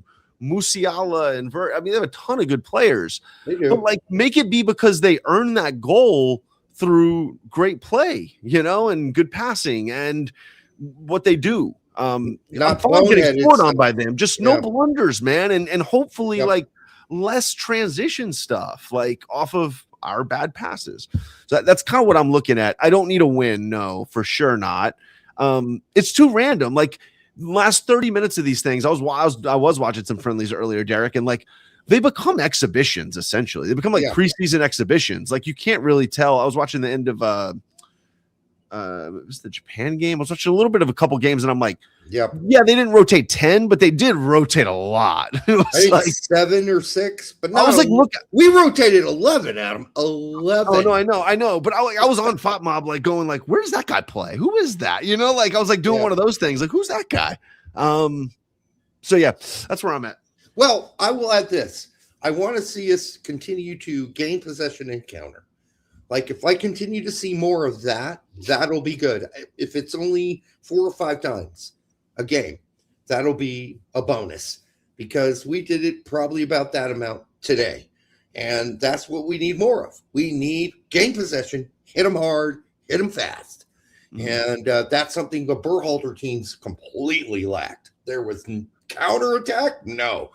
Musiala and they have a ton of good players. They do. But like, make it be because they earn that goal through great play, and good passing and what they do. I'm fine getting scored on by them. Just no blunders, man, and hopefully like less transition stuff, like off of our bad passes. So that's kind of what I'm looking at. I don't need a win, no, for sure not. It's too random. Like, last 30 minutes of these things, I was watching some friendlies earlier, Derek, and like they become exhibitions essentially. They become like preseason exhibitions. Like, you can't really tell. I was watching the end of it was the Japan game. I was watching a little bit of a couple games, and I'm like, they didn't rotate 10, but they did rotate a lot. It was I think like 7 or 6, but no, I was like, look, we rotated 11, Adam. 11. Oh no, I know, but I was on FOTMob like going like, where does that guy play? Who is that? Like I was like doing one of those things, like, who's that guy? So yeah, that's where I'm at. Well, I will add this. I want to see us continue to gain possession and counter. Like, if I continue to see more of that, that'll be good. If it's only 4 or 5 times a game, that'll be a bonus, because we did it probably about that amount today. And that's what we need more of. We need gain possession, hit them hard, hit them fast. Mm-hmm. And that's something the Berhalter teams completely lacked. There was counterattack. No.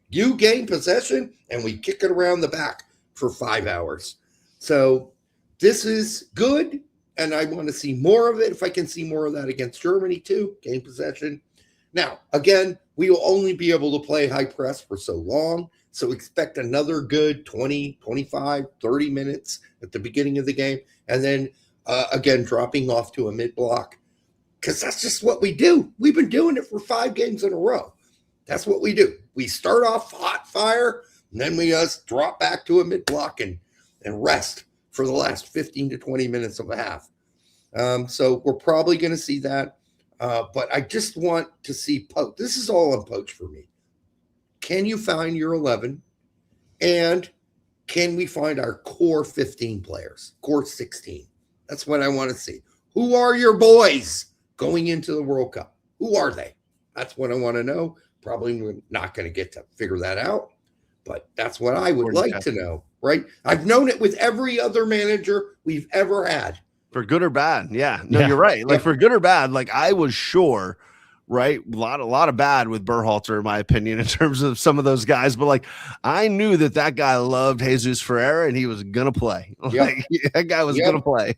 You gain possession, and we kick it around the back for 5 hours. So this is good, and I want to see more of it. If I can see more of that against Germany too, gain possession. Now, again, we will only be able to play high press for so long, so expect another good 20, 25, 30 minutes at the beginning of the game, and then again, dropping off to a mid-block, because that's just what we do. We've been doing it for 5 games in a row. That's what we do. We start off hot fire, and then we just drop back to a mid-block and rest for the last 15 to 20 minutes of a half. So we're probably going to see that. But I just want to see Poach. This is all on Poach for me. Can you find your 11? And can we find our core 15 players, core 16? That's what I want to see. Who are your boys going into the World Cup? Who are they? That's what I want to know. Probably we're not going to get to figure that out, but that's what I would like to know, right? I've known it with every other manager we've ever had. For good or bad. Yeah. No, you're right. Like, for good or bad, like, I was sure, right? A lot of bad with Berhalter, in my opinion, in terms of some of those guys. But like, I knew that guy loved Jesus Ferreira and he was going to play. Like, that guy was going to play.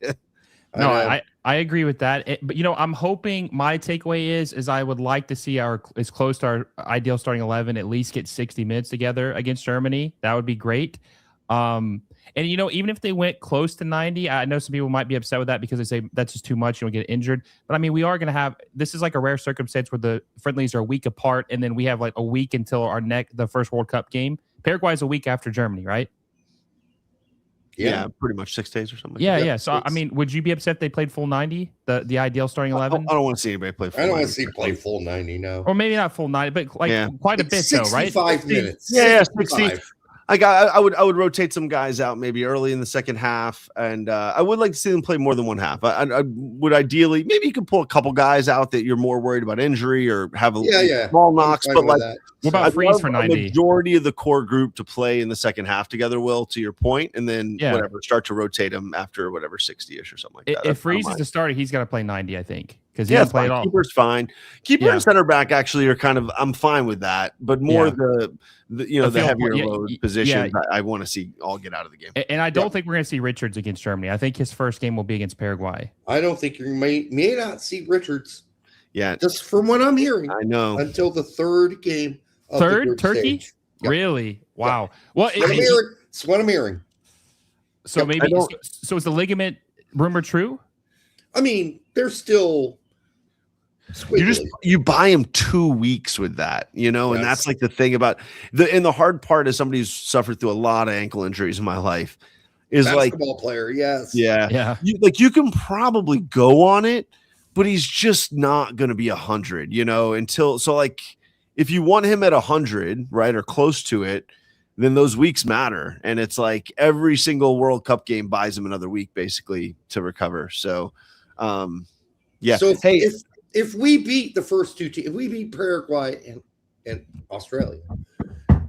No, I agree with that. But I'm hoping, my takeaway is I would like to see as close to our ideal starting 11, at least get 60 minutes together against Germany. That would be great. And, even if they went close to 90, I know some people might be upset with that because they say that's just too much. You'll get injured. But I mean, we are going to have, this is like a rare circumstance where the friendlies are a week apart. And then we have like a week until the first World Cup game. Paraguay is a week after Germany, right? Yeah, pretty much 6 days or something. Yeah. So, I mean, would you be upset if they played full 90, the ideal starting 11? I don't want to see anybody play full 90. I don't want to see play full 90, no. Or maybe not full 90, but quite a bit, though, right? 65 minutes. Yeah, 60. I would rotate some guys out maybe early in the second half, and I would like to see them play more than one half. I would ideally, maybe you could pull a couple guys out that you're more worried about injury or have a small knocks, but like, what about freeze for 90? Majority of the core group to play in the second half together, Will, to your point, and then start to rotate them after 60-ish or something like that. If Freeze is the starter, he's got to play 90, I think, because he Yeah, didn't it's play at fine. all. Keeper's fine. Keeper Yeah. and center back actually are kind of, I'm fine with that, but more Yeah. the heavier load positions yeah. I want to see all get out of the game. And I don't think we're going to see Richards against Germany. I think his first game will be against Paraguay. I don't think you may not see Richards. Yeah, just from what I'm hearing. I know until the third game. Of third the group Turkey, stage. Yep. Really? Wow. Yep. Well, it's what I'm hearing. So maybe so is the ligament rumor true? I mean, they're still. You buy him 2 weeks with that, and that's like the thing about the hard part is somebody who's suffered through a lot of ankle injuries in my life is basketball player. Yes. Yeah. You can probably go on it, but he's just not going to be 100, if you want him at 100, right, or close to it, then those weeks matter. And it's like every single World Cup game buys him another week basically to recover. So, yeah. So if we beat the first two teams, if we beat Paraguay and Australia,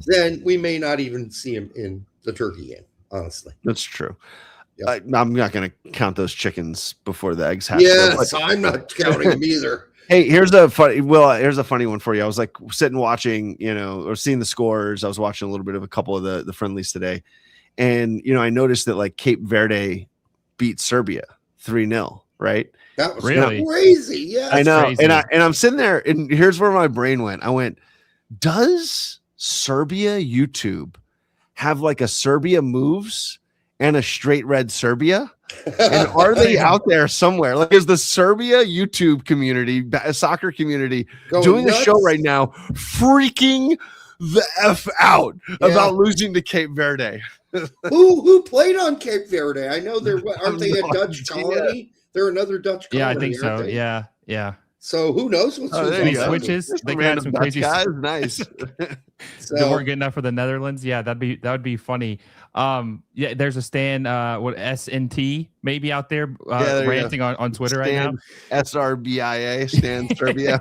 then we may not even see him in the Turkey game, honestly. That's true. Yep. I'm not going to count those chickens before the eggs hatch. Yes, I'm not counting them either. Hey, here's a funny one for you. I was like sitting watching, or seeing the scores. I was watching a little bit of a couple of the friendlies today. And, I noticed that like Cape Verde beat Serbia 3-0, right? That was really crazy. Yeah, I know. Crazy. And I'm sitting there, and here's where my brain went. I went, does Serbia YouTube have like a Serbia moves and a straight red Serbia? And are they out there somewhere? Like, is the Serbia YouTube community, soccer community, doing a show right now, freaking the F out about losing to Cape Verde? Who played on Cape Verde? I know aren't they a Dutch colony? They're another Dutch colony. Yeah, I think so. They? Yeah. So who knows what's Any switches? They could have some crazy guys. Nice. They weren't good enough for the Netherlands. Yeah, that would be funny. Yeah, there's a Stan SNT maybe out there ranting on Twitter right now. SRBIA, Stan Serbia.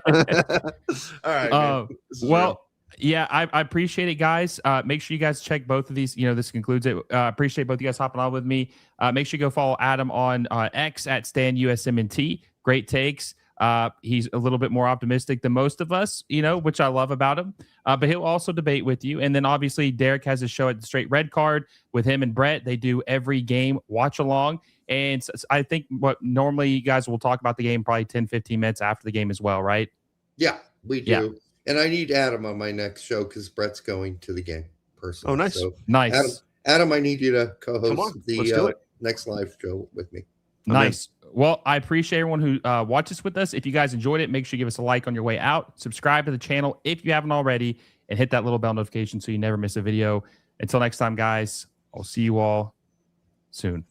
All right. Well, yeah, I appreciate it, guys. Make sure you guys check both of these. This concludes it. Appreciate both of you guys hopping on with me. Make sure you go follow Adam on X at Stan USMNT. Great takes. He's a little bit more optimistic than most of us, which I love about him. But he'll also debate with you. And then obviously Derek has a show at the Straight Red Card with him and Brett. They do every game watch along. And I think what normally you guys will talk about the game probably 10, 15 minutes after the game as well, right? Yeah, we do. Yeah. And I need Adam on my next show because Brett's going to the game personally. Oh, nice. So, Nice. Adam, I need you to co-host Let's do it. next live show with me. Nice. Well, I appreciate everyone who watches with us. If you guys enjoyed it, make sure you give us a like on your way out. Subscribe to the channel if you haven't already, and hit that little bell notification so you never miss a video. Until next time, guys, I'll see you all soon.